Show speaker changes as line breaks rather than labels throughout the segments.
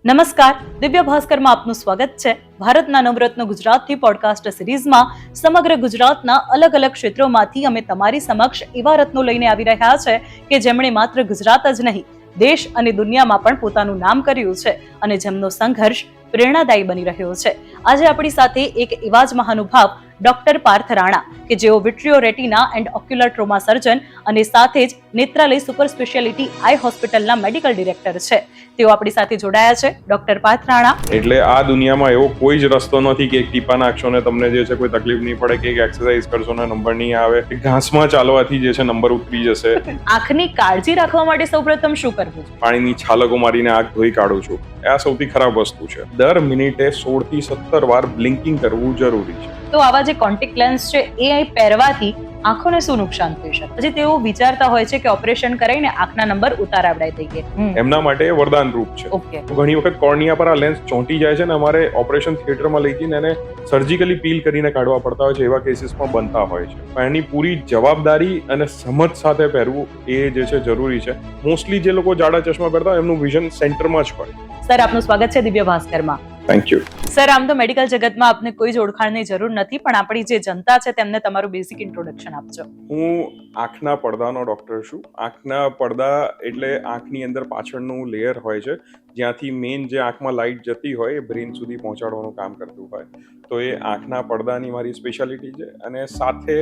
નમસ્કાર, દિવ્ય ભાસ્કરમાં આપનું સ્વાગત છે. ભારતના નવરત્ન ગુજરાતથી પોડકાસ્ટ સિરીઝમાં સમગ્ર ગુજરાતના અલગ અલગ ક્ષેત્રોમાંથી અમે તમારી સમક્ષ એવા રત્નો લઈને આવી રહ્યા છે કે જેમણે માત્ર ગુજરાત જ નહીં, દેશ અને દુનિયામાં પણ પોતાનું નામ કર્યું છે અને જેમનો સંઘર્ષ પ્રેરણાદાયી બની રહ્યો છે. આજે આપણી સાથે એક એવા જ મહાનુભાવ ડોક્ટર પાર્થ રાણા કે જેઓ વિટ્રીઓ રેટિના એન્ડ ઓક્યુલર ટ્રોમા સર્જન અને સાથે જ નેત્રાલય સુપર સ્પેશિયાલિટી આઈ હોસ્પિટલના મેડિકલ ડિરેક્ટર છે. તેઓ આપણી સાથે જોડાયા છે. ડોક્ટર પાર્થ રાણા,
એટલે આ દુનિયામાં એવો કોઈ જ રસ્તો નથી કે એક ટીપા નાખશો ને તમને જે છે કોઈ તકલીફ નહીં પડે, કે એક એક્સરસાઇઝ કરશો ને નંબર નહીં આવે, ઘાસમાં ચાલવાથી જે છે નંબર ઉતરી જશે.
આંખની કાળજી રાખવા માટે સૌપ્રથમ શું કરવું છે?
પાણીની છાલકો મારીને આંખ ધોઈ કાઢું છું. આ સૌથી ખરાબ વસ્તુ છે. દર મિનિટે 16 થી 17 વાર બ્લિંકિંગ કરવું જરૂરી છે.
તો આવા જે કોન્ટેક્ટ લેન્સ છે એ અહીં પહેરવાથી આંખોને શું નુકસાન થઈ શકે? પછી તેઓ વિચારતા હોય છે કે ઓપરેશન કરાવીને આંખના નંબર ઉતારાવડાઈ દઈએ.
એમના માટે વરદાન રૂપ છે.
ઓકે.
ઘણી વખત કોર્નિયા પર આ લેન્સ ચોંટી જાય છે ને અમારે ઓપરેશન થિયેટરમાં લઈ જઈને એને સર્જિકલી પીલ કરીને કાઢવા પડતા હોય છે. એવા કેસીસ પણ બનતા હોય છે. પણ એની પૂરી જવાબદારી અને સમજ સાથે પહેરવું એ જે છે જરૂરી છે. મોસ્ટલી જે લોકો જાડા ચશ્મા પહેરતા હોય એમનું વિઝન સેન્ટરમાં જ હોય.
સર, આપનું સ્વાગત છે દિવ્ય ભાસ્કરમાં.
Thank you.
સર, આમ તો મેડિકલ જગતમાં આપને કોઈ જ ઓળખાણની જરૂર નથી, પણ આપણી જે જનતા છે તેમને તમારું બેઝિક ઇન્ટ્રોડક્શન આપજો.
હું આંખના પડદાનો ડોક્ટર છું. આંખના પડદા એટલે આંખની અંદર પાછળનું લેયર હોય છે જ્યાંથી મેઇન જે આંખમાં લાઇટ જતી હોય એ બ્રેન સુધી પહોંચાડવાનું કામ કરતું હોય. તો એ આંખના પડદાની મારી સ્પેશિયાલિટી છે. અને સાથે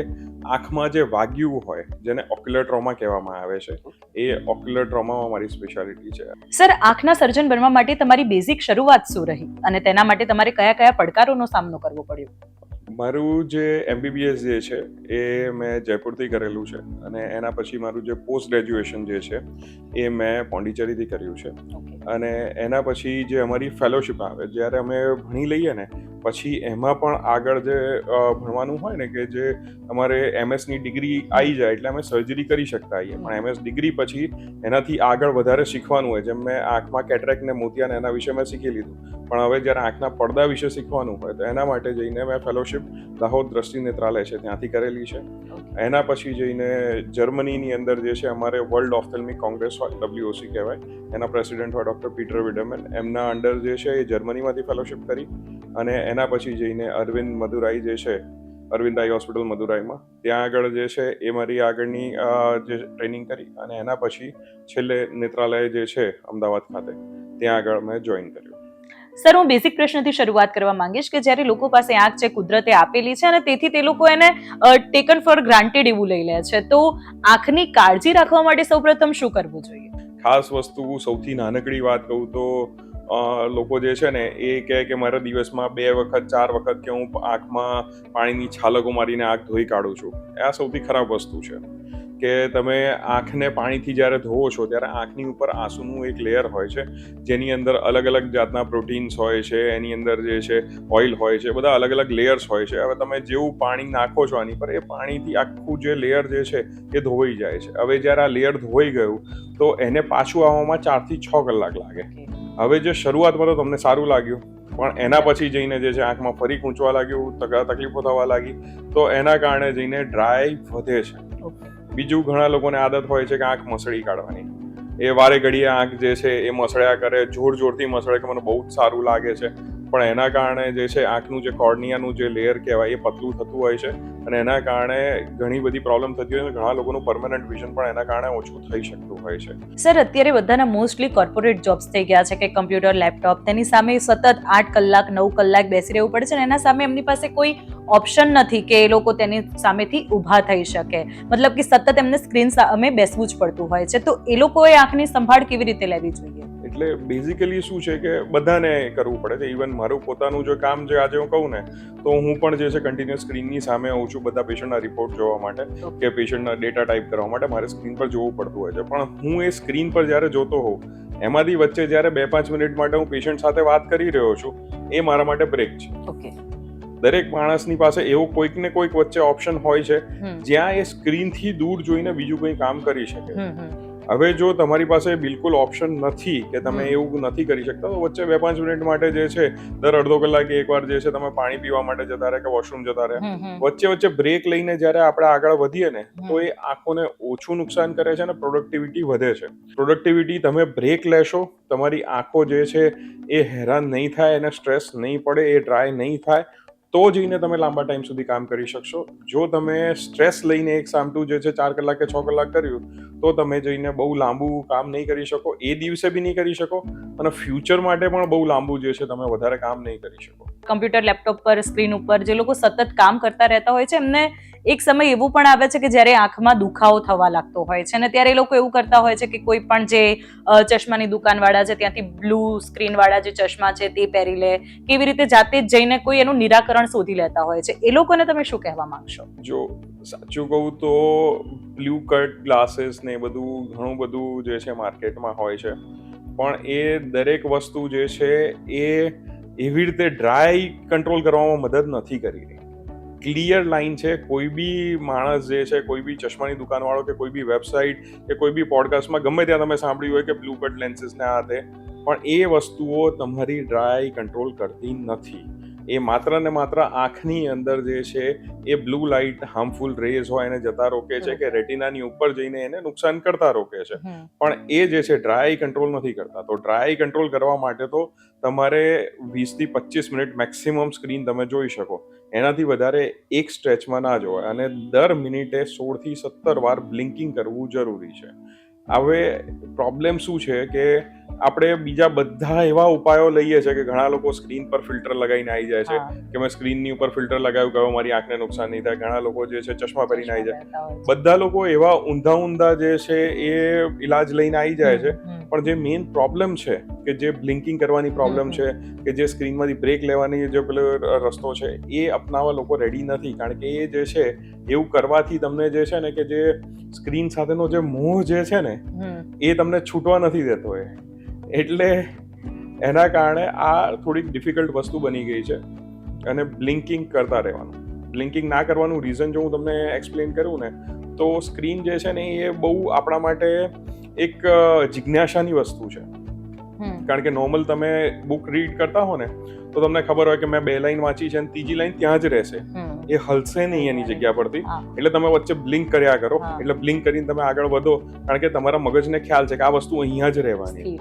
આંખમાં જે વાગ્યું હોય જેને ઓક્યુલર ટ્રોમા કહેવામાં આવે છે એ ઓક્યુલર ટ્રોમામાં મારી સ્પેશિયાલિટી છે.
સર, આંખના સર્જન બનવા માટે તમારી બેઝિક શરૂઆત શું રહી અને તેના માટે તમારે કયા કયા પડકારોનો સામનો કરવો પડ્યો?
મારું જે MBBS જે છે એ મેં જયપુરથી કરેલું છે અને એના પછી મારું જે પોસ્ટ ગ્રેજ્યુએશન જે છે એ મેં પોંડિચેરીથી કર્યું છે. અને એના પછી જે અમારી ફેલોશિપ આવે, જ્યારે અમે ભણી લઈએ ને પછી એમાં પણ આગળ જે ભણવાનું હોય ને કે જે અમારે MS ની ડિગ્રી આવી જાય એટલે અમે સર્જરી કરી શકતા હોઈએ, પણ MS ડિગ્રી પછી એનાથી આગળ વધારે શીખવાનું હોય. જેમ મેં આંખમાં કેટરેક્ટ ને મોતિયા ને એના વિશે મેં શીખી લીધું, પણ હવે જ્યારે આંખના પડદા વિશે શીખવાનું હોય તો એના માટે જઈને મેં ફેલોશિપ દાહોદ દ્રષ્ટિ નેત્રાલય છે ત્યાંથી કરેલી છે. એના પછી જઈને જર્મનીની અંદર જે છે અમારે વર્લ્ડ ઓફથેલ્મિક કોંગ્રેસ હોય, WOC કહેવાય, એના પ્રેસિડેન્ટ હોય ડૉક્ટર પીટર વિડરમેન, એમના અંડર જે છે એ જર્મનીમાંથી ફેલોશિપ કરી. અને એના પછી જઈને અરવિંદ મદુરાઈ જે છે, અરવિંદ આઈ હોસ્પિટલ મદુરાઈમાં, ત્યાં આગળ જે છે એ મારી આગળની જે ટ્રેનિંગ કરી. અને એના પછી છેલ્લે નેત્રાલય જે છે અમદાવાદ ખાતે ત્યાં આગળ મેં જોઈન કર્યું.
સર, હું બેઝિક પ્રશ્નથી શરૂઆત કરવા માંગીશ કે જ્યારે લોકો પાસે આંખ છે કુદરતે આપેલી છે અને તેથી તે લોકો એને ટેકન ફોર ગ્રાન્ટેડ એવું લઈ લે છે, તો આંખની કાળજી રાખવા માટે સૌપ્રથમ શું કરવું જોઈએ?
ખાસ વસ્તુ, સૌથી નાનકડી વાત કહું તો લોકો જે છે ને એ કહે કે મારા દિવસમાં 2 વખત 4 વખત કે હું આંખમાં પાણીની છાલકો મારીને આંખ ધોઈ કાઢું છું. આ સૌથી ખરાબ વસ્તુ છે કે તમે આંખને પાણીથી જ્યારે ધોવો છો ત્યારે આંખની ઉપર આંસુનું એક લેયર હોય છે જેની અંદર અલગ અલગ જાતના પ્રોટીન્સ હોય છે, એની અંદર જે છે ઓઇલ હોય છે, બધા અલગ અલગ લેયર્સ હોય છે. હવે તમે જેવું પાણી નાખો છો આની પર એ પાણીથી આખું જે લેયર જે છે એ ધોવાઈ જાય છે. હવે જ્યારે આ લેયર ધોવાઈ ગયું તો એને પાછું આવવામાં 4 થી 6 કલાક લાગે. હવે જે શરૂઆતમાં તો તમને સારું લાગ્યું, પણ એના પછી જઈને જે છે આંખમાં ફરી ખૂંચવા લાગ્યું, તકલીફો થવા લાગી, તો એના કારણે જઈને ડ્રાય વધે છે. બીજું, ઘણા લોકોને આદત હોય છે કે આંખ મસળી કાઢવાની. એ વારે ઘડીએ આંખ જે છે એ મસળ્યા કરે, જોરથી મસળે કે મને બહુ જ સારું લાગે છે, પણ એના કારણે જે છે આંખનું જે કોર્નિયાનું જે લેયર કહેવાય એ પતલું થતું હોય છે અને એના કારણે ઘણી બધી પ્રોબ્લેમ થતી હોય છે. ઘણા લોકોનું પરમેનન્ટ વિઝન પણ એના કારણે ઓછું થઈ શકતું હોય છે.
સર, અત્યારે બધાના મોસ્ટલી કોર્પોરેટ જોબ્સ થઈ ગયા છે કે કમ્પ્યુટર, લેપટોપ, તેની સામે સતત 8 કલાક 9 કલાક બેસી રહેવું પડે છે અને એના સામે એમની પાસે કોઈ ઓપ્શન નથી કે એ લોકો તેની સામેથી ઊભા થઈ શકે. મતલબ કે સતત એમને સ્ક્રીન સામે બેસવું જ પડતું હોય છે, તો એ લોકોએ આંખની સંભાળ કેવી રીતે લેવી જોઈએ?
એટલે બેઝિકલી શું છે કે બધાને કરવું પડે છે. ઇવન મારું પોતાનું જો કામ છે, આજે હું કહું ને તો હું પણ જે છે કન્ટિન્યુઅસ સ્ક્રીનની સામે આવું છું બધા પેશન્ટના રિપોર્ટ જોવા માટે કે પેશન્ટના ડેટા ટાઈપ કરવા માટે મારે સ્ક્રીન પર જોવું પડતું હોય છે. પણ હું એ સ્ક્રીન પર જ્યારે જોતો હોઉં એમાંથી વચ્ચે જ્યારે 2-5 મિનિટ માટે હું પેશન્ટ સાથે વાત કરી રહ્યો છું એ મારા માટે બ્રેક છે.
ઓકે.
દરેક માણસની પાસે એવો કોઈક ને કોઈક વચ્ચે ઓપ્શન હોય છે જ્યાં એ સ્ક્રીનથી દૂર જોઈને બીજું કંઈ કામ કરી શકે. હવે જો તમારી પાસે બિલકુલ ઓપ્શન નથી કે તમે એવું નથી કરી શકતા તો વચ્ચે 2-5 મિનિટ માટે જે છે દર અડધો કલાકે એકવાર જે છે તમે પાણી પીવા માટે જતા રહે કે વોશરૂમ જતા રહે, વચ્ચે બ્રેક લઈને જ્યારે આપણે આગળ વધીએ ને તો એ આંખોને ઓછું નુકસાન કરે છે અને પ્રોડક્ટિવિટી વધે છે. પ્રોડક્ટિવિટી તમે બ્રેક લેશો, તમારી આંખો જે છે એ હેરાન નહીં થાય, એને સ્ટ્રેસ નહીં પડે, એ ડ્રાય નહીં થાય, તો જઈને તમે લાંબા ટાઈમ સુધી કામ કરી શકશો. જો તમે સ્ટ્રેસ લઈને એક સામટું જે છે 4 કલાક કે 6 કલાક કર્યું તો તમે જઈને બહુ લાંબુ કામ નહીં કરી શકો, એ દિવસે બી નહીં કરી શકો અને ફ્યુચર માટે પણ બહુ લાંબુ જે છે તમે વધારે કામ નહીં કરી શકો.
કમ્પ્યુટર, લેપટોપ પર, સ્ક્રીન ઉપર જે લોકો સતત કામ કરતા રહેતા હોય છે એમને એક સમય એવું પણ આવે છે કે જ્યારે આંખમાં દુખાવો થવા લાગતો હોય છે અને ત્યારે એ લોકો એવું કરતા હોય છે કે કોઈ પણ જે ચશ્માની દુકાનવાળા છે ત્યાંથી બ્લુ સ્ક્રીનવાળા જે ચશ્મા છે તે પહેરી લે, કેવી રીતે જાતે જ જઈને કોઈ એનું નિરાકરણ શોધી લેતા હોય છે. એ લોકોને તમે શું કહેવા માંગશો?
જો સાચું કહું તો બ્લુ કટ ગ્લાસીસ ને બધું ઘણું બધું જે છે માર્કેટમાં હોય છે, પણ એ દરેક વસ્તુ જે છે એ એવી રીતે ડ્રાય કંટ્રોલ કરવામાં મદદ નથી કરી રહી. ક્લિયર લાઈન છે. કોઈ બી માણસ જે છે, કોઈ બી ચશ્માની દુકાનવાળો કે કોઈ બી વેબસાઇટ કે કોઈ બી પોડકાસ્ટમાં ગમે ત્યાં તમે સાંભળ્યું હોય કે બ્લુ કટ લેન્સીસ ને આ તે, પણ એ વસ્તુઓ તમારી ડ્રાય કંટ્રોલ કરતી નથી. એ માત્ર ને માત્ર આંખની અંદર જે છે એ બ્લુ લાઇટ હાર્મફુલ રેઝ હોય એને જતા રોકે છે કે રેટિનાની ઉપર જઈને એને નુકસાન કરતા રોકે છે, પણ એ જે છે ડ્રાય કંટ્રોલ નથી કરતા. તો ડ્રાય કંટ્રોલ કરવા માટે તો તમારે 20 થી 25 મિનિટ મેક્સિમમ સ્ક્રીન તમે જોઈ શકો, એનાથી વધારે એક સ્ટ્રેચમાં ના જોવાય અને દર મિનિટે 16 થી 17 વાર બ્લિંકિંગ કરવું જરૂરી છે. હવે પ્રોબ્લેમ શું છે કે આપણે બીજા બધા એવા ઉપાયો લઈએ છીએ કે ઘણા લોકો સ્ક્રીન પર ફિલ્ટર લગાવીને આવી જાય છે કે મેં સ્ક્રીનની ઉપર ફિલ્ટર લગાવ્યું કે મારી આંખને નુકસાન નહીં થાય. ઘણા લોકો જે છે ચશ્મા પહેરીને આવી જાય. બધા લોકો એવા ઊંધા જે છે એ ઈલાજ લઈને આવી જાય છે, પણ જે મેઇન પ્રોબ્લેમ છે કે જે બ્લિંકિંગ કરવાની પ્રોબ્લેમ છે કે જે સ્ક્રીનમાંથી બ્રેક લેવાની જે પેલો રસ્તો છે એ અપનાવવા લોકો રેડી નથી, કારણ કે એ જે છે એવું કરવાથી તમને જે છે ને કે જે સ્ક્રીન સાથેનો જે મોહ જે છે ને એ તમને છૂટવા નથી દેતો. એટલે એના કારણે આ થોડીક ડિફિકલ્ટ વસ્તુ બની ગઈ છે અને બ્લિંકિંગ કરતા રહેવાનું. બ્લિંકિંગ ના કરવાનું રીઝન જો હું તમને એક્સપ્લેન કરું ને તો સ્ક્રીન જે છે ને એ બહુ આપણા માટે એક જિજ્ઞાસાની વસ્તુ છે, કારણ કે નોર્મલ તમે બુક રીડ કરતા હો ને તો તમને ખબર હોય કે મેં 2 લાઈન વાંચી છે અને ત્રીજી લાઈન ત્યાં જ રહેશે, એ હલશે નહીં એની જગ્યા પરથી, એટલે તમે વચ્ચે બ્લિંક કર્યા કરો, એટલે બ્લિંક કરીને તમે આગળ વધો, કારણ કે તમારા મગજને ખ્યાલ છે કે આ વસ્તુ અહીંયા જ રહેવાની.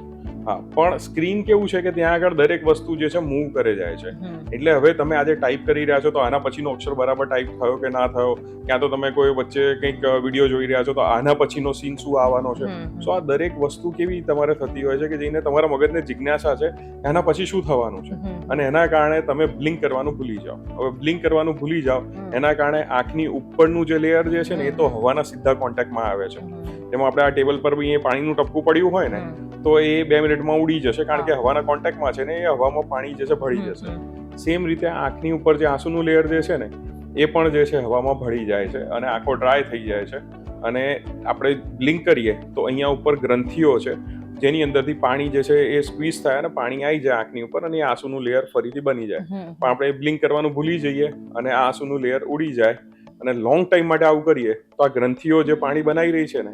હા, પણ સ્ક્રીન કેવું છે કે ત્યાં આગળ દરેક વસ્તુ જે છે મૂવ કરે જાય છે. એટલે હવે તમે આજે ટાઈપ કરી રહ્યા છો તો આના પછીનો અક્ષર બરાબર ટાઈપ થયો કે ના થયો, ક્યાં તો તમે કોઈ વચ્ચે કંઈક વિડીયો જોઈ રહ્યા છો તો આના પછીનો સીન શું આવવાનો છે. સો આ દરેક વસ્તુ કેવી તમારે થતી હોય છે કે જેને તમારા મગજને જિજ્ઞાસા છે એના પછી શું થવાનું છે, અને એના કારણે તમે બ્લિંક કરવાનું ભૂલી જાઓ. હવે બ્લિંક કરવાનું ભૂલી જાઓ એના કારણે આંખની ઉપરનું જે લેયર જે છે ને એ તો હવાના સીધા કોન્ટેક્ટમાં આવે છે. જેમાં આપણે આ ટેબલ પર બી પાણીનું ટપકું પડ્યું હોય ને તો એ 2 મિનિટમાં ઉડી જશે, કારણ કે હવાના કોન્ટેક્ટમાં છે ને એ હવામાં પાણી જે છે ભળી જશે. સેમ રીતે આંખની ઉપર જે આંસુનું લેયર જે છે ને એ પણ જે છે હવામાં ભળી જાય છે અને આંખો ડ્રાય થઈ જાય છે. અને આપણે બ્લિંક કરીએ તો અહીંયા ઉપર ગ્રંથિઓ છે જેની અંદરથી પાણી જે છે એ સ્ક્વીઝ થાય અને પાણી આવી જાય આંખની ઉપર અને એ આંસુનું લેયર ફરીથી બની જાય. પણ આપણે બ્લિંક કરવાનું ભૂલી જઈએ અને આ આંસુનું લેયર ઉડી જાય અને લોંગ ટાઈમ માટે આવું કરીએ તો આ ગ્રંથિઓ જે પાણી બનાવી રહી છે ને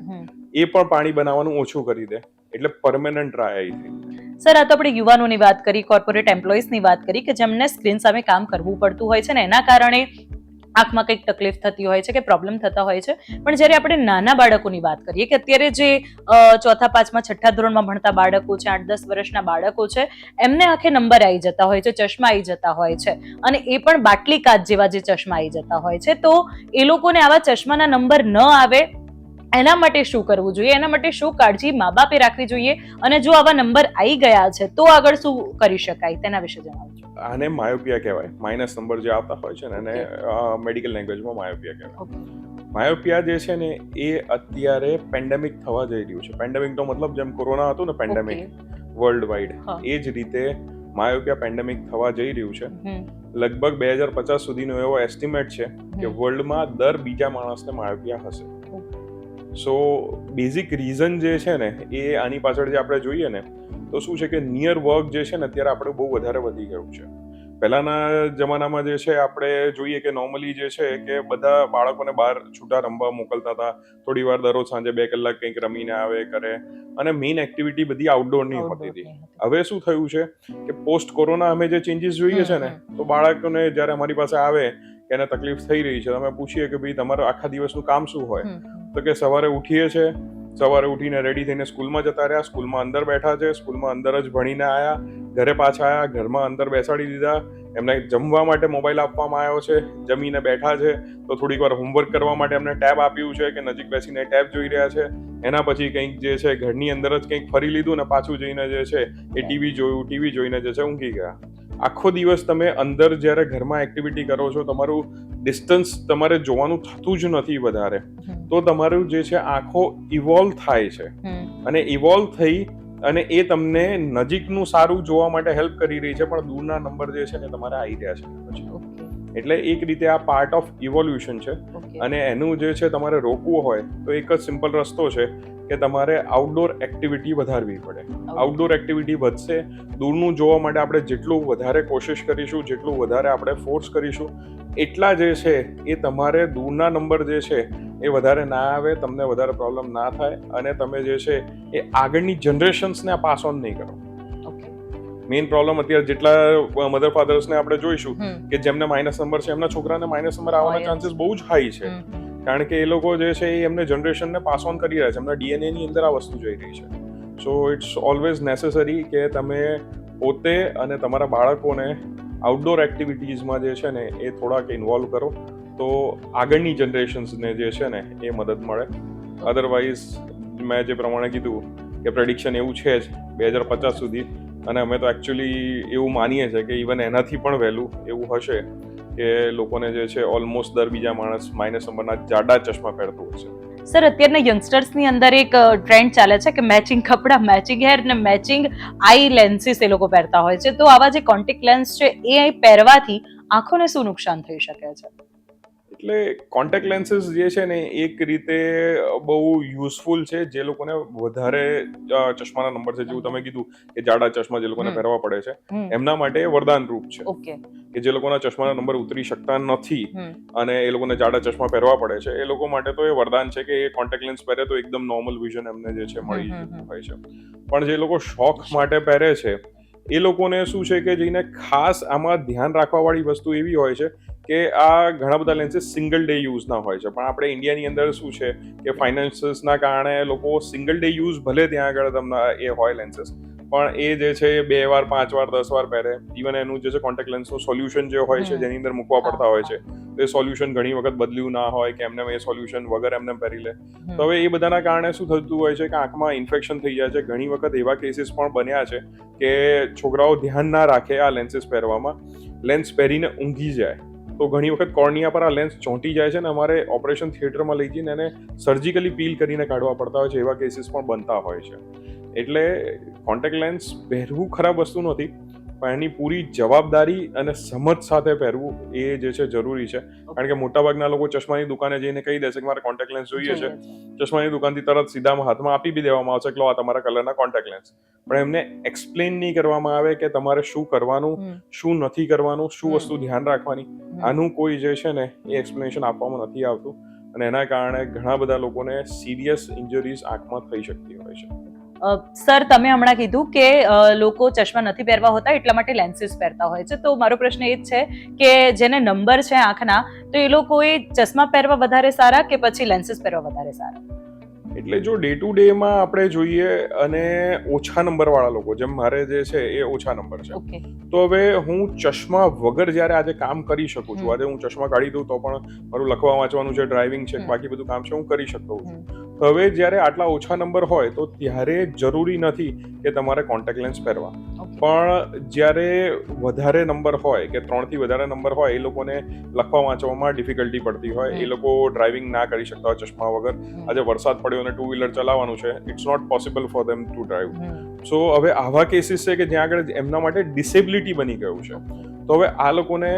એ પણ પાણી બનાવવાનું ઓછું કરી દે, એટલે પરમેનન્ટ ડ્રાય આવી થઈ.
સર, આ તો આપણે યુવાનોની વાત કરી, કોર્પોરેટ એમ્પ્લોઈઝની વાત કરી કે જેમને સ્ક્રીન સામે કામ કરવું પડતું હોય છે ને એના કારણે આંખમાં કંઈક તકલીફ થતી હોય છે કે પ્રોબ્લેમ થતા હોય છે. પણ જ્યારે આપણે નાના બાળકોની વાત કરીએ કે અત્યારે જે 4થા, 5મા, 6ઠ્ઠા ધોરણમાં ભણતા બાળકો છે, 8-10 વર્ષના બાળકો છે, એમને આંખે નંબર આવી જતા હોય છે, ચશ્મા આવી જતા હોય છે, અને એ પણ બાટલી કાચ જેવા જે ચશ્મા આવી જતા હોય છે. તો એ લોકોને આવા ચશ્માના નંબર ન આવે એના માટે શું કરવું જોઈએ, એના માટે શું કાળજી મા બાપે રાખવી જોઈએ, અને જો આવા નંબર આવી ગયા છે તો આગળ શું કરી શકાય તેના વિશે જણાવજો.
આને માયોપિયા કહેવાય. માઇનસ નંબર જે આવતા હોય છે ને એને મેડિકલ લેંગ્વેજમાં માયોપિયા કહેવાય. માયોપિયા જે છે ને એ અત્યારે પેન્ડેમિક થવા જઈ રહ્યું છે. પેન્ડેમિકનો મતલબ જેમ કોરોના હતું ને પેન્ડેમિક વર્લ્ડ વાઇડ, એ જ રીતે માયોપિયા પેન્ડેમિક થવા જઈ રહ્યું છે. લગભગ 2050 સુધીનો એવો એસ્ટિમેટ છે કે વર્લ્ડમાં દર બીજા માણસને માયોપિયા હશે. સો બેઝિક રીઝન જે છે ને એ આની પાછળ જે આપણે જોઈએ ને તો શું છે કે નિયર વર્ક જે છે ને અત્યારે આપણે બહુ વધારે વધી ગયું છે. પહેલાના જમાનામાં જે છે આપણે જોઈએ કે નોર્મલી જે છે કે બધા બાળકોને બહાર છૂટા રમવા મોકલતા હતા, થોડી વાર દરરોજ સાંજે 2 કલાક કંઈક રમીને આવે કરે, અને મેઇન એક્ટિવિટી બધી આઉટડોરની હોતી હતી. હવે શું થયું છે કે પોસ્ટ કોરોના અમે જે ચેન્જીસ જોઈએ છે ને, તો બાળકોને જ્યારે અમારી પાસે આવે કે એને તકલીફ થઈ રહી છે, અમે પૂછીએ કે ભાઈ તમારું આખા દિવસનું કામ શું હોય, તો કે સવારે ઉઠીએ છે, સવારે ઉઠીને રેડી થઈને સ્કૂલમાં જતા રહ્યા, સ્કૂલમાં અંદર બેઠા છે, સ્કૂલમાં અંદર જ ભણીને આવ્યા, ઘરે પાછા આવ્યા, ઘરમાં અંદર બેસાડી દીધા, એમને જમવા માટે મોબાઈલ આપવામાં આવ્યો છે, જમીને બેઠા છે તો થોડીક વાર હોમવર્ક કરવા માટે એમને ટેબ આપ્યું છે કે નજીક બેસીને ટેબ જોઈ રહ્યા છે, એના પછી કંઈક જે છે ઘરની અંદર જ કંઈક ફરી લીધું ને પાછું જઈને જે છે એ ટીવી જોઈને જે છે ઊંઘી ગયા. આખો દિવસ તમે અંદર જ્યારે ઘરમાં એક્ટિવિટી કરો છો, તમારું ડિસ્ટન્સ તમારે જોવાનું થતું જ નથી વધારે, તો તમારું જે છે આંખો ઇવોલ્વ થાય છે, અને ઇવોલ્વ થઈ અને એ તમને નજીકનું સારું જોવા માટે હેલ્પ કરી રહી છે, પણ દૂરના નંબર જે છે ને તમારે આવી રહ્યા છે પછી. એટલે એક રીતે આ પાર્ટ ઓફ ઇવોલ્યુશન છે, અને એનું જે છે તમારે રોકવું હોય તો એક જ સિમ્પલ રસ્તો છે કે તમારે આઉટડોર એક્ટિવિટી વધારવી પડે. આઉટડોર એક્ટિવિટી વધશે, દૂરનું જોવા માટે આપણે જેટલું વધારે કોશિશ કરીશું, જેટલું વધારે આપણે ફોર્સ કરીશું, એટલા જે છે એ તમારે દૂરના નંબર જે છે એ વધારે ના આવે, તમને વધારે પ્રોબ્લેમ ના થાય, અને તમે જે છે એ આગળની જનરેશન્સને પાસ ઓન નહીં કરો. મેઇન પ્રોબ્લેમ અત્યારે જેટલા મધર ફાધર્સને આપણે જોઈશું કે જેમને માઇનસ નંબર છે, એમના છોકરાને માઇનસ નંબર આવવાના ચાન્સીસ બહુ જ હાઈ છે, કારણ કે એ લોકો જે છે એ એમને જનરેશનને પાસ ઓન કરી રહ્યા છે, એમના ડીએનએ ની અંદર આ વસ્તુ જઈ રહી છે. સો ઇટ્સ ઓલવેઝ નેસેસરી કે તમે પોતે અને તમારા બાળકોને આઉટડોર એક્ટિવિટીઝમાં જે છે ને એ થોડાક ઇન્વોલ્વ કરો, તો આગળની જનરેશન્સને જે છે ને એ મદદ મળે. અધરવાઇઝ મેં જે પ્રમાણે કીધું કે પ્રેડિક્શન એવું છે જ 2050 સુધી, અને અમે તો એકચ્યુઅલી એવું માનીએ છીએ કે ઇવન એનાથી પણ વહેલું એવું હશે કે લોકોને જે છે ઓલમોસ્ટ દર બીજા માણસ માઇનસ નંબરના જાડા ચશ્મા પહેરતું હશે.
સર, અત્યારના યંગસ્ટર્સની અંદર એક ટ્રેન્ડ ચાલે છે કે મેચિંગ કપડાં, મેચિંગ હેર ને મેચિંગ આઈ લેન્સીસ એ લોકો પહેરતા હોય છે, તો આવા જે કોન્ટેક્ટ લેન્સ છે એ પહેરવાથી આંખોને શું નુકસાન થઈ શકે છે?
એટલે કોન્ટેક્ટ લેન્સીસ જે છે ને એક રીતે બહુ યુઝફુલ છે જે લોકોને વધારે ચશ્માના નંબર છે, જેવું તમે કીધું કે જાડા ચશ્મા જે લોકોને પહેરવા પડે છે, એમના માટે વરદાન રૂપ છે કે જે લોકોના ચશ્માના નંબર ઉતરી શકતા નથી અને એ લોકોને જાડા ચશ્મા પહેરવા પડે છે, એ લોકો માટે તો એ વરદાન છે કે એ કોન્ટેક્ટ લેન્સ પહેરે તો એકદમ નોર્મલ વિઝન એમને જે છે મળી જતું હોય છે. પણ જે લોકો શોખ માટે પહેરે છે એ લોકોને શું છે કે જેને ખાસ આમાં ધ્યાન રાખવા વાળી વસ્તુ એવી હોય છે કે આ ઘણા બધા લેન્સીસ સિંગલ ડે યુઝના હોય છે, પણ આપણે ઇન્ડિયાની અંદર શું છે કે ફાઇનાન્સીસના કારણે લોકો સિંગલ ડે યુઝ ભલે ત્યાં આગળ તમને એ હોય લેન્સીસ, પણ એ જે છે 2 વાર 5 વાર 10 વાર પહેરે. ઇવન એનું જે છે કોન્ટેક્ટ લેન્સનું સોલ્યુશન જે હોય છે જેની અંદર મૂકવા પડતા હોય છે, એ સોલ્યુશન ઘણી વખત બદલ્યું ના હોય કે એમને એ સોલ્યુશન વગર એમને પહેરી લે, તો હવે એ બધાના કારણે શું થતું હોય છે કે આંખમાં ઇન્ફેક્શન થઈ જાય છે. ઘણી વખત એવા કેસીસ પણ બન્યા છે કે છોકરાઓ ધ્યાન ના રાખે આ લેન્સીસ પહેરવામાં, લેન્સ પહેરીને ઊંઘી જાય, તો ઘણી વખત કોર્નિયા પર આ લેન્સ ચોંટી જાય છે ને અમારે ઓપરેશન થિયેટરમાં લઈ જઈને એને સર્જિકલી પીલ કરીને કાઢવા પડતા હોય છે, એવા કેસીસ પણ બનતા હોય છે. એટલે કોન્ટેક્ટ લેન્સ પહેરવું ખરાબ વસ્તુ નથી, પણ એની પૂરી જવાબદારી અને સમજ સાથે પહેરવું એ જે છે જરૂરી છે. કારણ કે મોટાભાગના લોકો ચશ્માની દુકાને જઈને કહી દેશે કે મારે કોન્ટેક્ટ લેન્સ જોઈએ છે, ચશ્માની દુકાનથી તરત સીધા હાથમાં આપી બી દેવામાં આવશે કે લો આ તમારા કલરના કોન્ટેક્ટ લેન્સ, પણ એમને એક્સપ્લેન નહીં કરવામાં આવે કે તમારે શું કરવાનું, શું નથી કરવાનું, શું વસ્તુ ધ્યાન રાખવાની, આનું કોઈ જે છે ને એ એક્સપ્લેનેશન આપવામાં નથી આવતું, અને એના કારણે ઘણા બધા લોકોને સિરિયસ ઇન્જરીઝ આંખમાં થઈ શકતી હોય છે.
સર, તમે હમણાં કીધું કે લોકો ચશ્મા નથી પહેરવા હોતા એટલા માટે લેન્સીસ પહેરતા હોય છે, તો મારો પ્રશ્ન એ જ છે કે જેને નંબર છે આંખના, તો એ લોકોએ ચશ્મા પહેરવા વધારે સારા કે પછી લેન્સીસ પહેરવા વધારે સારા?
એટલે જો ડે ટુ ડે માં આપણે જોઈએ અને ઓછા નંબર વાળા લોકો, જેમ મારે જે છે એ ઓછા નંબર છે, તો હવે હું ચશ્મા વગર જ્યારે આજે કામ કરી શકું છું, આજે હું ચશ્મા કાઢી દઉં તો પણ મારું લખવા વાંચવાનું છે, ડ્રાઇવિંગ છે, બાકી બધું કામ છે હું કરી શકતો છું. તો હવે જ્યારે આટલા ઓછા નંબર હોય તો ત્યારે જરૂરી નથી કે તમારે કોન્ટેક્ટ લેન્સ પહેરવા, પણ જ્યારે વધારે નંબર હોય કે 3 થી વધારે નંબર હોય, એ લોકોને લખવા વાંચવામાં ડિફિકલ્ટી પડતી હોય, એ લોકો ડ્રાઇવિંગ ના કરી શકતા હોય ચશ્મા વગર, આજે વરસાદ પડ્યો અને 2 વ્હીલર ચલાવવાનું છે, it's not possible for them to drive. So હવે આવા કેસીસ છે કે જ્યાં આગળ એમના માટે ડિસેબિલિટી બની ગયું છે, તો હવે આ લોકોને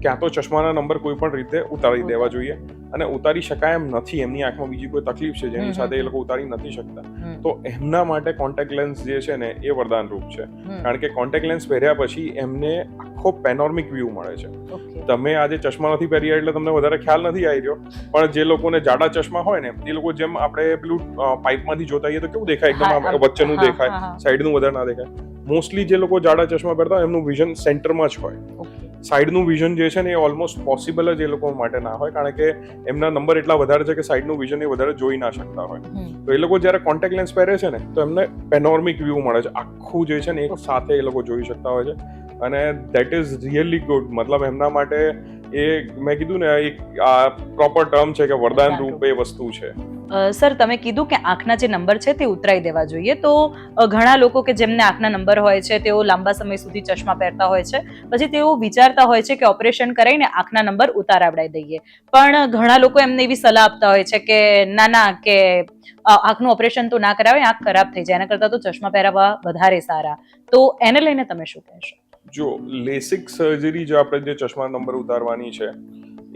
ક્યાં તો ચશ્માના નંબર કોઈ પણ રીતે ઉતારી દેવા જોઈએ, અને ઉતારી શકાય એમ નથી, એમની આંખમાં બીજી કોઈ તકલીફ છે જેની સાથે એ લોકો ઉતારી નથી શકતા, તો એમના માટે કોન્ટેક્ટ લેન્સ જે છે ને એ વરદાન રૂપ છે. કારણ કે કોન્ટેક્ટ લેન્સ પહેર્યા પછી એમને આખો પેનોર્મિક વ્યૂ મળે છે.
ઓકે.
તમે આજે ચશ્મા નથી પહેર્યા એટલે તમને વધારે ખ્યાલ નથી આવી રહ્યો, પણ જે લોકોને જાડા ચશ્મા હોય ને એ લોકો જેમ આપણે પેલું પાઇપમાંથી જોતા હોઈએ તો કેવું દેખાય, એકદમ વચ્ચેનું દેખાય, સાઈડનું વધારે ના દેખાય. મોસ્ટલી જે લોકો જાડા ચશ્મા પહેરતા હોય એમનું વિઝન સેન્ટરમાં જ હોય. સાઈડનું વિઝન જે છે ને એ ઓલમોસ્ટ પોસિબલ જ એ લોકો માટે ના હોય, કારણ કે એમના નંબર એટલા વધારે છે કે સાઈડનું વિઝન એ વધારે જોઈ ના શકતા હોય. તો એ લોકો જ્યારે કોન્ટેક્ટ લેન્સ પહેરે છે ને તો એમને પેનોર્મિક વ્યૂ મળે છે, આખું જે છે ને એક સાથે એ લોકો જોઈ શકતા હોય છે, અને દેટ ઇઝ રિયલી ગુડ. મતલબ એમના માટે એ મેં કીધું ને એક પ્રોપર ટર્મ છે કે વરદાન રૂપ એ વસ્તુ છે.
સર, તમે કીધું કે આંખના જે નંબર છે તે ઉતરાઈ દેવા જોઈએ, તો ઘણા લોકો કે જેમને આંખના નંબર હોય છે તેઓ લાંબા સમય સુધી ચશ્મા પહેરતા હોય છે, પછી તેઓ વિચારતા હોય છે કે ઓપરેશન કરાવીને આંખના નંબર ઉતારાવડાવી દઈએ, પણ ઘણા લોકો એમને એવી સલાહ આપતા હોય છે કે ના કે આંખનું ઓપરેશન તો ના કરાવે, આંખ ખરાબ થઈ જાય, એના કરતાં તો ચશ્મા પહેરાવવા વધારે સારા. તો એને લઈને તમે શું કહેશો?
જો લેસિક સર્જરી જે આપણે જે ચશ્મા નંબર ઉતારવાની છે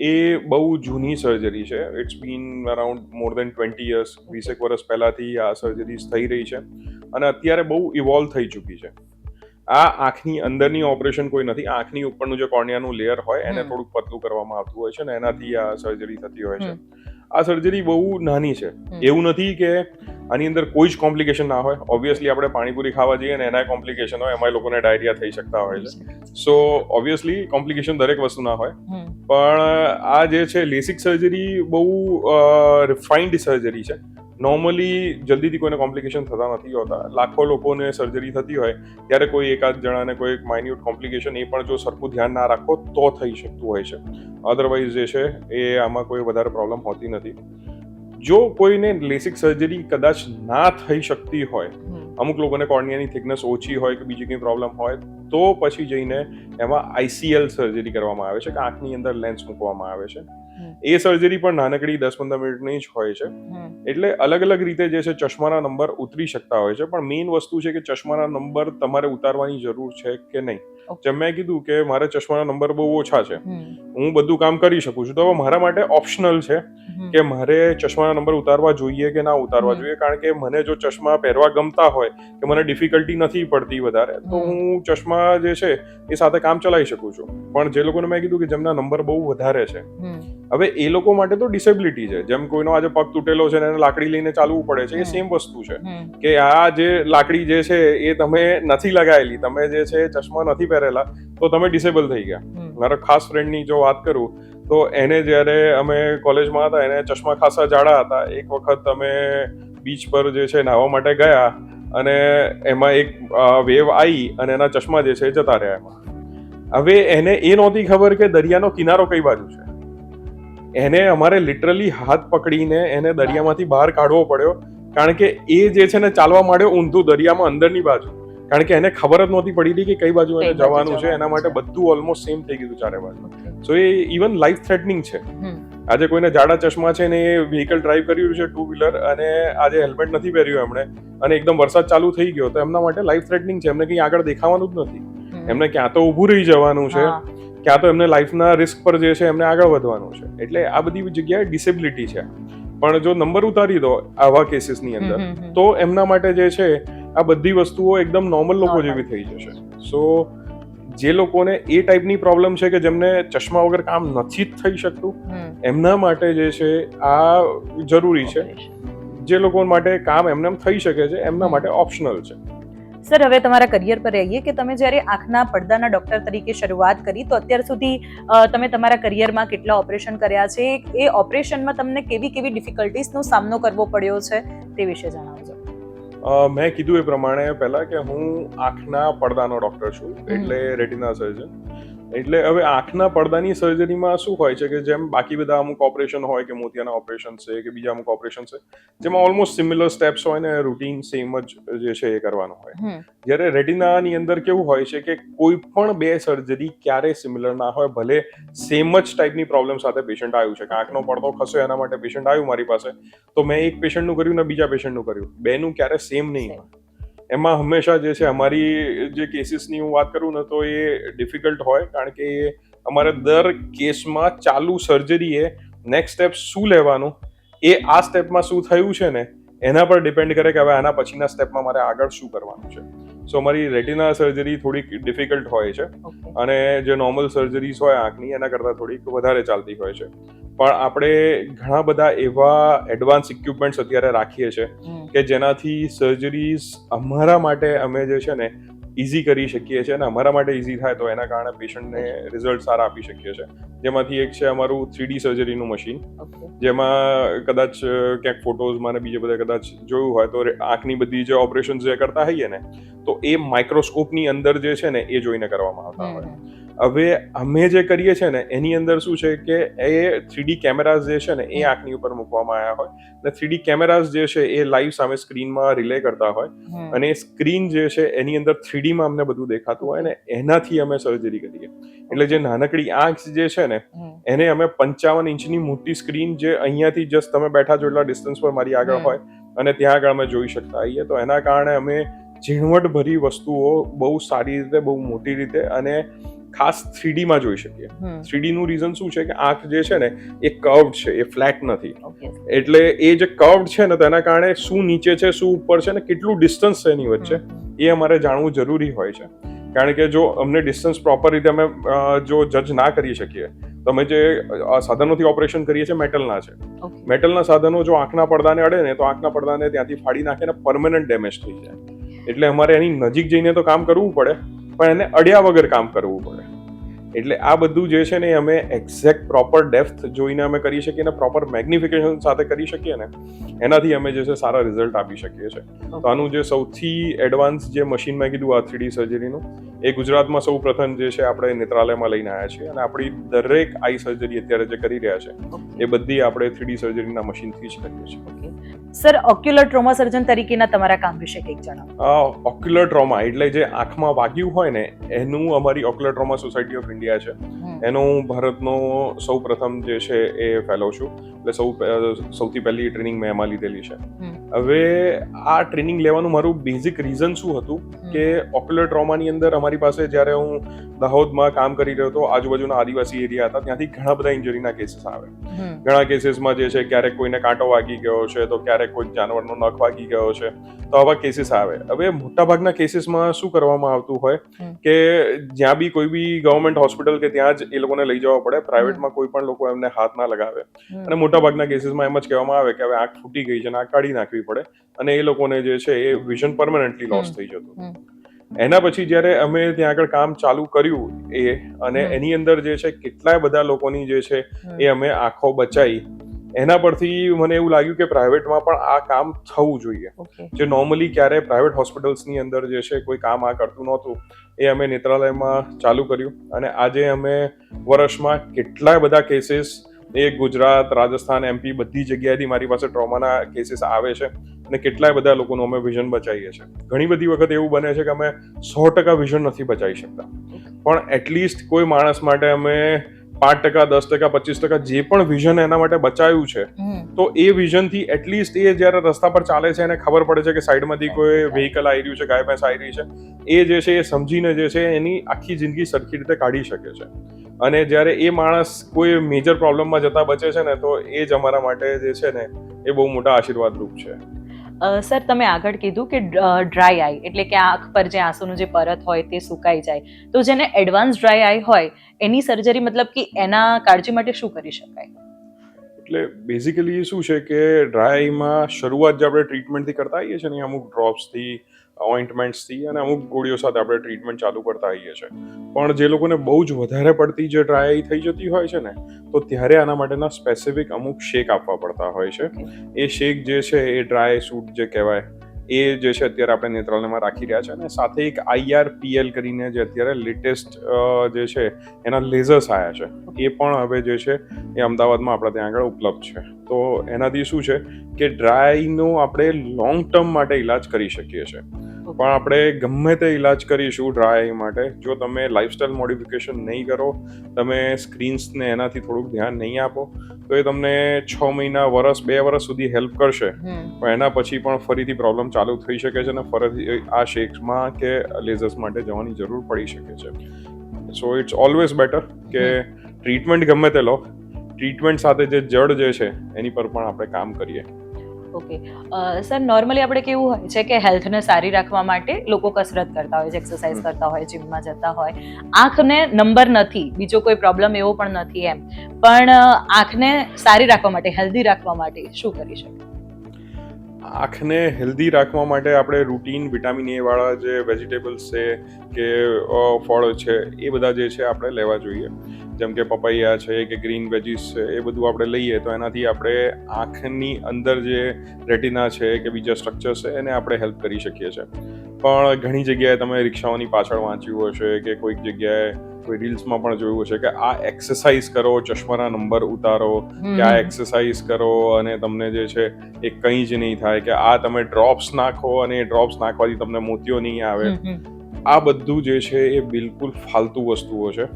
એ બહુ જૂની સર્જરી છે. It's been around more than 20 years, 20 વર્ષ પહેલાથી આ સર્જરીઝ થઈ રહી છે અને અત્યારે બહુ ઇવોલ્વ થઈ ચૂકી છે. આ આંખની અંદરની ઓપરેશન કોઈ નથી, આંખની ઉપરનું જે કોર્નિયાનું લેયર હોય એને થોડુંક પતલું કરવામાં આવતું હોય છે ને એનાથી આ સર્જરી થતી હોય છે. આ સર્જરી બહુ નાની છે, એવું નથી કે આની અંદર કોઈ જ કોમ્પ્લિકેશન ના હોય. ઓબ્વિયસલી આપણે પાણીપુરી ખાવા જઈએ ને એના કોમ્પ્લિકેશન હોય, એમાં લોકોને ડાયરિયા થઈ શકતા હોય છે. સો ઓબ્વિયસલી કોમ્પ્લિકેશન દરેક વસ્તુ ના હોય, પણ આ જે છે લેસિક સર્જરી બહુ રિફાઇન્ડ સર્જરી છે. નોર્મલી જલ્દીથી કોઈને કોમ્પ્લિકેશન થતા નથી હોતા. લાખો લોકોને સર્જરી થતી હોય ત્યારે કોઈ એકાદ જણાને કોઈ માઇન્યુટ કોમ્પ્લિકેશન એ પણ જો સરખું ધ્યાન ના રાખો તો થઈ શકતું હોય છે. અધરવાઇઝ જે છે એ આમાં કોઈ વધારે પ્રોબ્લેમ હોતી નથી. જો કોઈને લેસિક સર્જરી કદાચ ના થઈ શકતી હોય, અમુક લોકોને કોર્નિયાની થિકનેસ ઓછી હોય કે બીજી કંઈ પ્રોબ્લેમ હોય, તો પછી જઈને એમાં ICL સર્જરી કરવામાં આવે છે કે આંખની અંદર લેન્સ મૂકવામાં આવે છે. એ સર્જરી પણ નાનકડી 10-15 મિનિટની જ હોય છે. એટલે અલગ અલગ રીતે જે છે ચશ્માના નંબર ઉતરી શકતા હોય છે, પણ મેઇન વસ્તુ છે કે ચશ્માના નંબર તમારે ઉતારવાની જરૂર છે કે નહીં. જેમ મેં કીધું કે મારે ચશ્માના નંબર બહુ ઓછા છે, હું બધું કામ કરી શકું છું, તો હવે મારા માટે ઓપ્શનલ છે કે મારે ચશ્માના નંબર ઉતારવા જોઈએ કે ના ઉતારવા જોઈએ. કારણ કે મને જો ચશ્મા પહેરવા ગમતા હોય કે મને ડિફિકલ્ટી નથી પડતી વધારે, તો હું ચશ્મા જે છે એ સાથે કામ ચલાવી શકું છું. પણ જે લોકોને મેં કીધું કે જેમના નંબર બહુ વધારે છે, હવે એ લોકો માટે તો ડિસેબિલિટી છે. જેમ કોઈનો આજે પગ તૂટેલો છે ને એને લાકડી લઈને ચાલવું પડે છે, એ સેમ વસ્તુ છે કે આ જે લાકડી જે છે એ તમે નથી લગાવેલી, તમે જે છે ચશ્મા નથી પહેરેલા, તો તમે ડિસેબલ થઈ ગયા. મારા ખાસ ફ્રેન્ડની જો વાત કરું તો એને જ્યારે અમે કોલેજમાં હતા, એને ચશ્મા ખાસા જાડા હતા. એક વખત અમે બીચ પર જે છે નાહવા માટે ગયા અને એમાં એક વેવ આવી અને એના ચશ્મા જે છે જતા રહ્યા એમાં. હવે એને એ નહોતી ખબર કે દરિયાનો કિનારો કઈ બાજુ છે. એને અમારે લિટરલી હાથ પકડીને એને દરિયામાંથી બહાર કાઢવો પડ્યો, કારણ કે એ જે છે ને ચાલવા માંડ્યો ઊંધું દરિયામાં અંદરની બાજુ, કારણ કે એને ખબર જ નહોતી પડી રહી કે કઈ બાજુ એને જવાનું છે. એના માટે બધું ઓલમોસ્ટ સેમ થઈ ગયું ચારે બાજુ. સો એ ઇવન લાઈફ થ્રેટનિંગ છે. આજે કોઈને જાડા ચશ્મા છે ને એ વ્હીકલ ડ્રાઈવ કરી રહ્યું છે 2-wheeler અને આજે હેલ્મેટ નથી પહેર્યું એમણે અને એકદમ વરસાદ ચાલુ થઈ ગયો, તો એમના માટે લાઈફ થ્રેટનિંગ છે. એમને કંઈ આગળ દેખાવાનું જ નથી. એમને ક્યાં તો ઊભું રહી જવાનું છે, ક્યાં તો એમને લાઈફના રિસ્ક પર જે છે એમને આગળ વધવાનું છે. એટલે આ બધી જગ્યાએ ડિસેબિલિટી છે. પણ જો નંબર ઉતારી દો આવા કેસીસની અંદર, તો એમના માટે જે છે આ બધી વસ્તુઓ એકદમ નોર્મલ લોકો જેવી થઈ જશે. સો જે લોકોને એ ટાઈપની પ્રોબ્લેમ છે કે જેમને ચશ્મા વગર કામ નથી થઈ શકતું, એમના માટે જે છે આ જરૂરી છે. જે લોકો માટે કામ એમને થઈ શકે છે એમના માટે ઓપ્શનલ છે.
સર, હવે તમારા કરિયર પર આવીએ કે તમે જ્યારે આંખના પડદાના ડોક્ટર તરીકે શરૂઆત કરી, તો અત્યાર સુધી તમે તમારા કરિયરમાં કેટલા ઓપરેશન કર્યા છે, એ ઓપરેશનમાં તમને કેવી કેવી ડિફિકલ્ટીઝનો સામનો કરવો પડ્યો છે તે વિશે જણાવજો.
મેં કીધું એ પ્રમાણે પહેલા કે હું આંખના પડદાનો ડોક્ટર છું, એટલે રેટિના સર્જન. એટલે હવે આંખના પડદાની સર્જરીમાં શું હોય છે કે જેમ બાકી બધા અમુક ઓપરેશન હોય કે મોતિયાના ઓપરેશન છે કે બીજા અમુક ઓપરેશન છે, જેમાં ઓલમોસ્ટ સિમિલર સ્ટેપ્સ હોય ને રૂટીન સેમ જ જે છે એ કરવાનું હોય. જ્યારે રેટિનાની અંદર કેવું હોય છે કે કોઈ પણ બે સર્જરી ક્યારેય સિમિલર ના હોય. ભલે સેમ જ ટાઈપની પ્રોબ્લેમ સાથે પેશન્ટ આવ્યું છે કે આંખનો પડદો ખસ્યો એના માટે પેશન્ટ આવ્યું મારી પાસે, તો મેં એક પેશન્ટનું કર્યું ને બીજા પેશન્ટનું કર્યું, બેનું ક્યારે સેમ નહીં હોય. એમાં હંમેશા જે છે અમારી જે કેસીસની હું વાત કરું ને તો એ ડિફિકલ્ટ હોય, કારણ કે અમારે દર કેસમાં ચાલુ સર્જરીએ નેક્સ્ટ સ્ટેપ શું લેવાનું, એ આ સ્ટેપમાં શું થયું છે ને એના પર ડિપેન્ડ કરે કે હવે આના પછીના સ્ટેપમાં મારે આગળ શું કરવાનું છે. સો અમારી રેટિના સર્જરી થોડીક ડિફિકલ્ટ હોય છે
ઓકે.
અને જે નોર્મલ સર્જરીઝ હોય આંખની એના કરતાં થોડીક વધારે ચાલતી હોય છે. પણ આપણે ઘણા બધા એવા એડવાન્સ ઇક્વિપમેન્ટ્સ અત્યારે રાખીએ છીએ કે જેનાથી સર્જરીઝ અમારા માટે અમે જે છે ને ઇઝી કરી શકીએ છીએ અને અમારા માટે ઇઝી થાય તો એના કારણે પેશન્ટને રિઝલ્ટ સારા આપી શકીએ છીએ. જેમાંથી એક છે અમારું 3D સર્જરીનું મશીન,
ઓકે.
જેમાં કદાચ ક્યાંક ફોટોઝમાં ને બીજે બધે કદાચ જોયું હોય તો આંખની બધી જે ઓપરેશન જે કરતા હોઈએ ને તો એ માઇક્રોસ્કોપની અંદર જે છે ને એ જોઈને કરવામાં આવતા હોય. હવે અમે જે કરીએ છીએ ને એની અંદર શું છે કે એ 3D કેમેરાઝ જે છે ને એ આંખની ઉપર મૂકવામાં આવ્યા હોય અને 3D કેમેરાઝ જે છે એ લાઈવ સામે સ્ક્રીનમાં રિલે કરતા હોય અને એ સ્ક્રીન જે છે એની અંદર 3D માં અમને બધું દેખાતું હોય ને એનાથી અમે સર્જરી કરીએ. એટલે જે નાનકડી આંખ જે છે ને એને અમે 55 ઇંચની મોટી સ્ક્રીન જે અહીંયાથી જસ્ટ તમે બેઠા છો એટલા ડિસ્ટન્સ પર મારી આગળ હોય અને ત્યાં આગળ અમે જોઈ શકતા હોઈએ. તો એના કારણે અમે ઝીણવટભરી વસ્તુઓ બહુ સારી રીતે, બહુ મોટી રીતે અને ખાસ 3D માં જોઈ શકીએ. 3D નું રીઝન શું છે કે આંખ જે છે ને એ કર્વડ છે, એ ફ્લેટ નથી. એટલે એ જે કર્વડ છે ને તેના કારણે શું નીચે છે, શું ઉપર છે ને કેટલું ડિસ્ટન્સ છે એની વચ્ચે એ અમારે જાણવું જરૂરી હોય છે. કારણ કે જો અમને ડિસ્ટન્સ પ્રોપર રીતે અમે જો જજ ના કરી શકીએ તો અમે જે સાધનોથી ઓપરેશન કરીએ છીએ મેટલના છે. મેટલના સાધનો જો આંખના પડદાને અડે ને તો આંખના પડદાને ત્યાંથી ફાડી નાખે ને પરમેનન્ટ ડેમેજ થઈ જાય. એટલે અમારે એની નજીક જઈને તો કામ કરવું પડે પણ એને અડ્યા વગર કામ કરવું પડે. એટલે આ બધું જે છે ને અમે એક્ઝેક્ટ પ્રોપર ડેપ્થ જોઈને અમે કરી શકીએ ને પ્રોપર મેગ્નિફિકેશન સાથે કરી શકીએ ને એનાથી અમે જે છે સારા રિઝલ્ટ આપી શકીએ છીએ. તો આનું જે સૌથી એડવાન્સ જે મશીન મેં કીધું આ 3D સર્જરીનું એ ગુજરાતમાં સૌ પ્રથમ જે છે આપણે નેત્રાલયમાં લઈને આવ્યા છીએ અને આપણી દરેક આઈ સર્જરી અત્યારે જે કરી રહ્યા છે એ બધી આપણે 3D સર્જરીના મશીનથી જ કરીએ છીએ.
સર, ઓક્યુલર ટ્રોમા સર્જન તરીકેના તમારા કામ વિશે કંઈક જણાવો.
ઓક્યુલર ટ્રોમા એટલે જે આંખમાં વાગ્યું હોય ને એનું અમારી ઓક્યુલર ટ્રોમા સોસાયટી ઓફ ઇન્ડિયા છે એનો હું ભારતનો સૌ પ્રથમ જે છે એ ફેલો છું. એટલે સૌથી પહેલી ટ્રેનિંગ મેં એમાં લીધેલી છે. હવે આ ટ્રેનિંગ લેવાનું મારું બેઝિક રીઝન શું હતું કે ઓક્યુલર ટ્રોમાની અંદર અમારી પાસે જ્યારે હું દાહોદમાં કામ કરી રહ્યો હતો, આજુબાજુના આદિવાસી એરિયા હતા, ત્યાંથી ઘણા બધા ઇન્જરીના કેસીસ આવે. ઘણા કેસીસમાં જે છે ક્યારેક કોઈને કાંટો વાગી ગયો છે તો ક્યારેક કોઈ જાનવરનો નખ વાગી ગયો છે તો આવા કેસીસ આવે. હવે મોટાભાગના કેસીસમાં શું કરવામાં આવતું હોય કે જ્યાં બી કોઈ બી ગવર્મેન્ટ હોસ્પિટલ કે ત્યાં જ એ લોકોને લઈ જવા પડે, પ્રાઇવેટમાં કોઈ પણ લોકો એમને હાથ ના લગાવે. અને મોટાભાગના કેસીસમાં એમ જ કહેવામાં આવે કે હવે આંખ ફૂટી ગઈ છે અને આંખ કાઢી નાખવી પડે અને એ લોકોને જે છે એ વિઝન પરમનન્ટલી લોસ થઈ જતું. એના પછી જ્યારે અમે ત્યાં આગળ કામ ચાલુ કર્યું અને એની અંદર જે છે કેટલાય બધા લોકોની જે છે એ અમે આંખો બચાવી, એના પરથી મને એવું લાગ્યું કે પ્રાઇવેટમાં પણ આ કામ થવું જોઈએ. જે નોર્મલી ક્યારે પ્રાઇવેટ હોસ્પિટલ્સની અંદર જે છે કોઈ કામ આ કરતું નહોતું એ અમે નેત્રાલયમાં ચાલુ કર્યું અને આજે અમે વર્ષમાં કેટલાય બધા કેસીસ એ ગુજરાત, રાજસ્થાન, MP બધી જગ્યાએથી મારી પાસે ટ્રોમાના કેસીસ આવે છે અને કેટલાય બધા લોકોનું અમે વિઝન બચાવીએ છીએ. ઘણી બધી વખત એવું બને છે કે અમે 100% વિઝન નથી બચાવી શકતા પણ એટલીસ્ટ કોઈ માણસ માટે અમે 5%, 10%, 25% જે પણ વિઝન એના માટે બચાવ્યું છે તો એ વિઝનથી એટલીસ્ટ એ જ્યારે રસ્તા પર ચાલે છે એને ખબર પડે છે કે સાઈડમાંથી કોઈ વ્હીકલ આવી રહ્યું છે, ગાય ભેંસ આવી રહી છે, એ જે છે એ સમજીને જે છે એની આખી જિંદગી સરખી રીતે કાઢી શકે છે. અને જ્યારે એ માણસ કોઈ મેજર પ્રોબ્લેમમાં જતા બચે છે ને તો એ જ અમારા માટે જે છે ને એ બહુ મોટા આશીર્વાદરૂપ છે.
સર, તમે આગળ કીધું કે ડ્રાય આઈ એટલે કે આંખ પર જે આંસુનું જે પરત હોય તે સુકાઈ જાય, તો જેને એડવાન્સ ડ્રાય આઈ હોય એની સર્જરી મતલબ કે એના કાળજી માટે શું કરી શકાય?
એટલે બેઝિકલી શું છે કે ડ્રાય આઈમાં શરૂઆત જે આપણે ટ્રીટમેન્ટથી કરતા હોઈએ છીએ ને અમુક ડ્રોપ્સથી, ઓઇન્ટમેન્ટ્સથી અને અમુક ગોળીઓ સાથે આપણે ટ્રીટમેન્ટ ચાલુ કરતા હોઈએ છીએ. પણ જે લોકોને બહુ જ વધારે પડતી જે ડ્રાય આઈ થઈ જતી હોય છે ને તો ત્યારે આના માટેના સ્પેસિફિક અમુક શેક આપવા પડતા હોય છે. એ શેક જે છે એ ડ્રાય સૂટ જે કહેવાય એ જે છે અત્યારે આપણે નેત્રાલયમાં રાખી રહ્યા છે અને સાથે એક IRPL કરીને જે અત્યારે લેટેસ્ટ જે છે એના લેઝર્સ આવ્યા છે એ પણ હવે જે છે એ અમદાવાદમાં આપણા ત્યાં આગળ ઉપલબ્ધ છે. તો એનાથી શું છે કે ડ્રાયનો આપણે લોંગ ટર્મ માટે ઇલાજ કરી શકીએ છીએ. પણ આપણે ગમે તે ઇલાજ કરીશું ડ્રાય માટે, જો તમે લાઇફસ્ટાઇલ મોડિફિકેશન નહીં કરો, તમે સ્ક્રીન્સને એનાથી થોડુંક ધ્યાન નહીં આપો તો એ તમને 6 મહિના, વર્ષ, 2 વર્ષ સુધી હેલ્પ કરશે પણ એના પછી પણ ફરીથી પ્રોબ્લેમ ચાલુ થઈ શકે છે અને ફરીથી આ શેક્સમાં કે લેઝર્સ માટે જવાની જરૂર પડી શકે છે. સો ઇટ્સ ઓલવેઝ બેટર કે ટ્રીટમેન્ટ ગમે તે લો, ટ્રીટમેન્ટ સાથે જે જડ જે છે એની પર પણ આપણે કામ કરીએ.
ઓકે સર, નોર્મલી આપણે કેવું હોય છે કે હેલ્થને સારી રાખવા માટે લોકો કસરત કરતા હોય છે, એક્સરસાઇઝ કરતા હોય, જીમમાં જતા હોય. આંખને નંબર નથી, બીજો કોઈ પ્રોબ્લેમ એવો પણ નથી એમ, પણ આંખને સારી રાખવા માટે, હેલ્ધી રાખવા માટે શું કરી શકે?
આંખને હેલ્ધી રાખવા માટે આપણે રૂટીન વિટામિન એ વાળા જે વેજીટેબલ્સ છે કે ફળો છે એ બધા જે છે આપણે લેવા જોઈએ. જેમ કે પપૈયા છે કે ગ્રીન વેજીસ છે, એ બધું આપણે લઈએ તો એનાથી આપણે આંખની અંદર જે રેટિના છે કે બીજા સ્ટ્રક્ચર છે એને આપણે હેલ્પ કરી શકીએ છીએ. પણ ઘણી જગ્યાએ તમે રિક્ષાઓની પાછળ વાંચ્યું હશે કે કોઈક જગ્યાએ કોઈ રીલ્સમાં પણ જોયું હશે કે આ એક્સરસાઇઝ કરો, ચશ્માના નંબર ઉતારો, કે આ એક્સરસાઇઝ કરો અને તમને જે છે એ કંઈ જ નહીં થાય, કે આ તમે ડ્રોપ્સ નાખો અને એ ડ્રોપ્સ નાખવાથી તમને મોતિયો નહીં આવે. આ બધું જે છે એ બિલકુલ ફાલતુ વસ્તુઓ છે.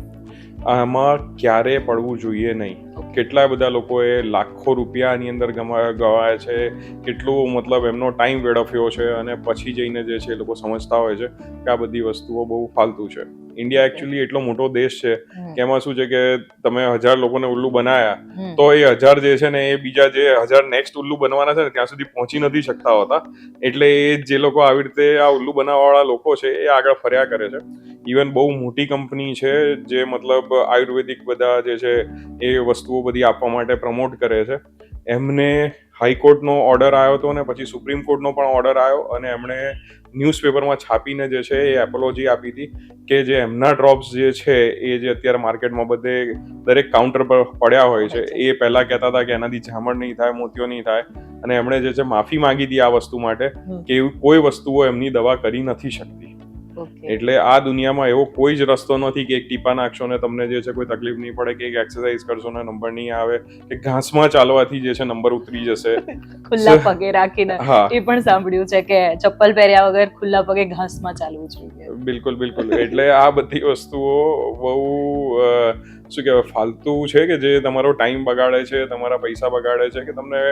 આમાં ક્યારે પડવું જોઈએ નહીં. કેટલા બધા લોકોએ લાખો રૂપિયા આની અંદર ગવાયા છે, કેટલું મતલબ એમનો ટાઈમ વેડફ્યો છે, અને પછી જઈને જે છે એ લોકો સમજતા હોય છે કે આ બધી વસ્તુઓ બહુ ફાલતુ છે. ઇન્ડિયા એકચ્યુઅલી એટલો મોટો દેશ છે કે એમાં શું છે કે તમે 1000 લોકોને ઉલ્લુ બનાયા તો એ 1000 જે છે ને એ બીજા જે 1000 નેક્સ્ટ ઉલ્લુ બનવાના છે ને ત્યાં સુધી પહોંચી નથી શકતા હોતા. એટલે એ જે લોકો આવી રીતે આ ઉલ્લુ બનાવવાવાળા લોકો છે એ આગળ ફર્યા કરે છે. ઇવન બહુ મોટી કંપની છે જે મતલબ આયુર્વેદિક બધા જે છે એ વસ્તુઓ બધી આપવા માટે પ્રમોટ કરે છે. એમને હાઈકોર્ટનો ઓર્ડર આવ્યો હતો ને પછી સુપ્રીમ કોર્ટનો પણ ઓર્ડર આવ્યો, અને એમણે ન્યૂઝપેપરમાં છાપીને જે છે એ એપોલોજી આપી હતી કે જે એમના ડ્રોપ્સ જે છે એ જે અત્યારે માર્કેટમાં બધે દરેક કાઉન્ટર પર પડ્યા હોય છે એ પહેલા કહેતા હતા કે એનાથી જામણ નહીં થાય, મોતિયો નહીં થાય, અને એમણે જે છે માફી માંગી હતી આ વસ્તુ માટે કે એવી કોઈ વસ્તુઓ એમની દવા કરી નથી શકતી. એટલે આ દુનિયામાં એવો કોઈ જ રસ્તો નથી કે એક ટીપા નાખશો ને તમને જે છે કોઈ તકલીફ નહીં પડે, કે એક એક્સરસાઇઝ કરશો ને નંબર નહીં આવે, કે ઘાસમાં ચાલવાથી જે છે નંબર ઉતરી જશે
ખુલ્લા પગે રાખીને. એ પણ સાંભળ્યું છે કે ચપ્પલ પહેર્યા વગર ખુલ્લા પગે ઘાસમાં ચાલવું જોઈએ.
બિલકુલ બિલકુલ. એટલે આ બધી વસ્તુઓ બહુ શું કહેવાય ફાલતુ છે કે જે તમારો ટાઈમ બગાડે છે, તમારા પૈસા બગાડે છે, કે તમને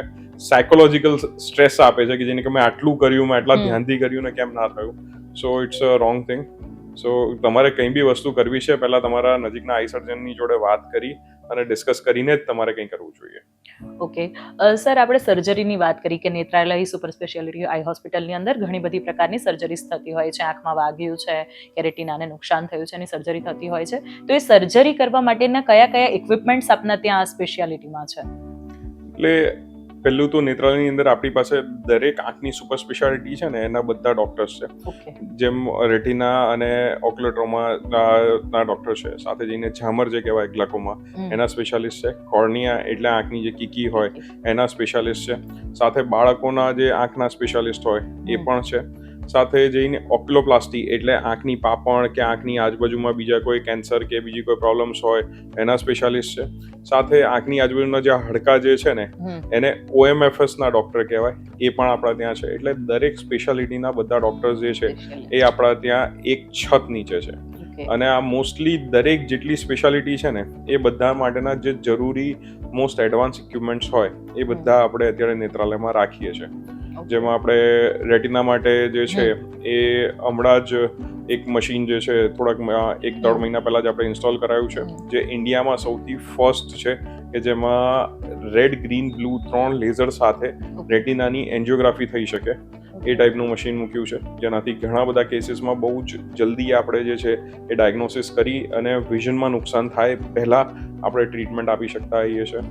સાયકોલોજીકલ સ્ટ્રેસ આપે છે કે જેને કે મેં આટલું કર્યું, મેં આટલા ધ્યાનથી કર્યું ને કેમ ના થયું. So it's a wrong thing. So તમારે કંઈ બી વસ્તુ કરવી છે પહેલાં તમારા નજીકના આઈ સર્જનની જોડે વાત કરી અને ડિસ્કસ કરીને જ તમારે કંઈ કરવું જોઈએ.
ઓકે સર, આપણે સર્જરીની વાત કરી કે નેત્રાલય સુપર સ્પેશિયાલિટી આઈ હોસ્પિટલની અંદર ઘણી બધી પ્રકારની સર્જરીઝ થતી હોય છે. આંખમાં વાગ્યું છે કે રેટિનાને નુકસાન થયું છે એની સર્જરી થતી હોય છે. તો એ સર્જરી કરવા માટેના કયા કયા ઇક્વિપમેન્ટ્સ આપના ત્યાં આ સ્પેશિયાલિટીમાં છે?
એટલે પહેલું તો નેત્રાલયની અંદર આપણી પાસે દરેક આંખની સુપર સ્પેશિયાલિટી છે ને એના બધા ડોક્ટર્સ છે. જેમ રેટિના અને ઓક્યુલોટ્રોમાના ડોક્ટર છે, સાથે જઈને ઝામર જે કહેવાય ગ્લાકોમા એના સ્પેશિયાલિસ્ટ છે, કોર્નિયા એટલે આંખની જે કીકી હોય એના સ્પેશિયાલિસ્ટ છે, સાથે બાળકોના જે આંખના સ્પેશિયાલિસ્ટ હોય એ પણ છે, સાથે જઈને ઓક્યુલોપ્લાસ્ટી એટલે આંખની પાપણ કે આંખની આજુબાજુમાં બીજા કોઈ કેન્સર કે બીજી કોઈ પ્રોબ્લેમ્સ હોય એના સ્પેશિયાલિસ્ટ છે, સાથે આંખની આજુબાજુના જે હાડકા જે છે ને એને OMFS ના ડોક્ટર કહેવાય એ પણ આપણા ત્યાં છે. એટલે દરેક સ્પેશિયાલિટીના બધા ડોક્ટર્સ જે છે એ આપણા ત્યાં એક છત નીચે છે. અને આ મોસ્ટલી દરેક જેટલી સ્પેશિયાલિટી છે ને એ બધા માટેના જે જરૂરી મોસ્ટ એડવાન્સ ઇક્વિપમેન્ટ્સ હોય એ બધા આપણે અત્યારે નેત્રાલયમાં રાખીએ છીએ. જેમાં આપણે રેટિના માટે જે છે એ હમણાં જ એક મશીન જે છે થોડાક 1-1.5 મહિના પહેલા જ આપણે ઇન્સ્ટોલ કરાયું છે, જે ઇન્ડિયામાં સૌથી ફર્સ્ટ છે કે જેમાં રેડ, ગ્રીન, બ્લુ 3 લેઝર સાથે રેટિનાની એન્જિયોગ્રાફી થઈ શકે એ ટાઈપનું મશીન મૂક્યું છે, જેનાથી ઘણા બધા કેસીસમાં બહુ જ જલ્દી આપણે જે છે એ ડાયગ્નોસિસ કરી અને વિઝનમાં નુકસાન થાય પહેલાં આપણે ટ્રીટમેન્ટ આપી શકતા હોઈએ છીએ.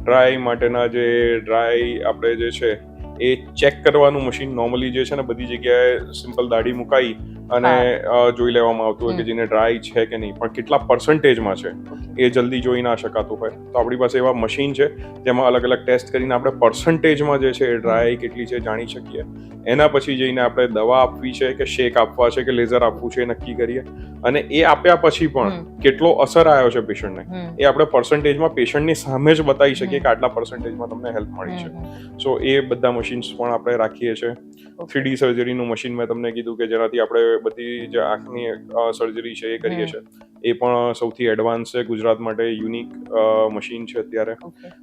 ડ્રાય માટેના જે ડ્રાય આપણે જે છે એ ચેક કરવાનું મશીન નોર્મલી જે છે ને બધી જગ્યાએ સિમ્પલ દાઢી મુકાઈ અને જોઈ લેવામાં આવતું હોય કે જેને ડ્રાય છે કે નહીં, પણ કેટલા પર્સન્ટેજમાં છે એ જલ્દી જોઈ ના શકાતું હોય. તો આપણી પાસે એવા મશીન છે જેમાં અલગ અલગ ટેસ્ટ કરીને આપણે પર્સન્ટેજમાં જે છે એ ડ્રાય કેટલી છે જાણી શકીએ. એના પછી જઈને આપણે દવા આપવી છે કે શેક આપવા છે કે લેઝર આપવું છે એ નક્કી કરીએ, અને એ આપ્યા પછી પણ કેટલો અસર આવ્યો છે પેશન્ટને એ આપણે પર્સન્ટેજમાં પેશન્ટની સામે જ બતાવી શકીએ કે આટલા પર્સન્ટેજમાં તમને હેલ્પ મળી છે. સો એ બધા મશીન્સ પણ આપણે રાખીએ છીએ. 3D સર્જરીનું મશીન મેં તમને કીધું કે જેનાથી આપણે બધી જે આંખની સર્જરી છે એ કરીએ છીએ, એ પણ સૌથી એડવાન્સ છે, ગુજરાત માટે યુનિક મશીન છે અત્યારે.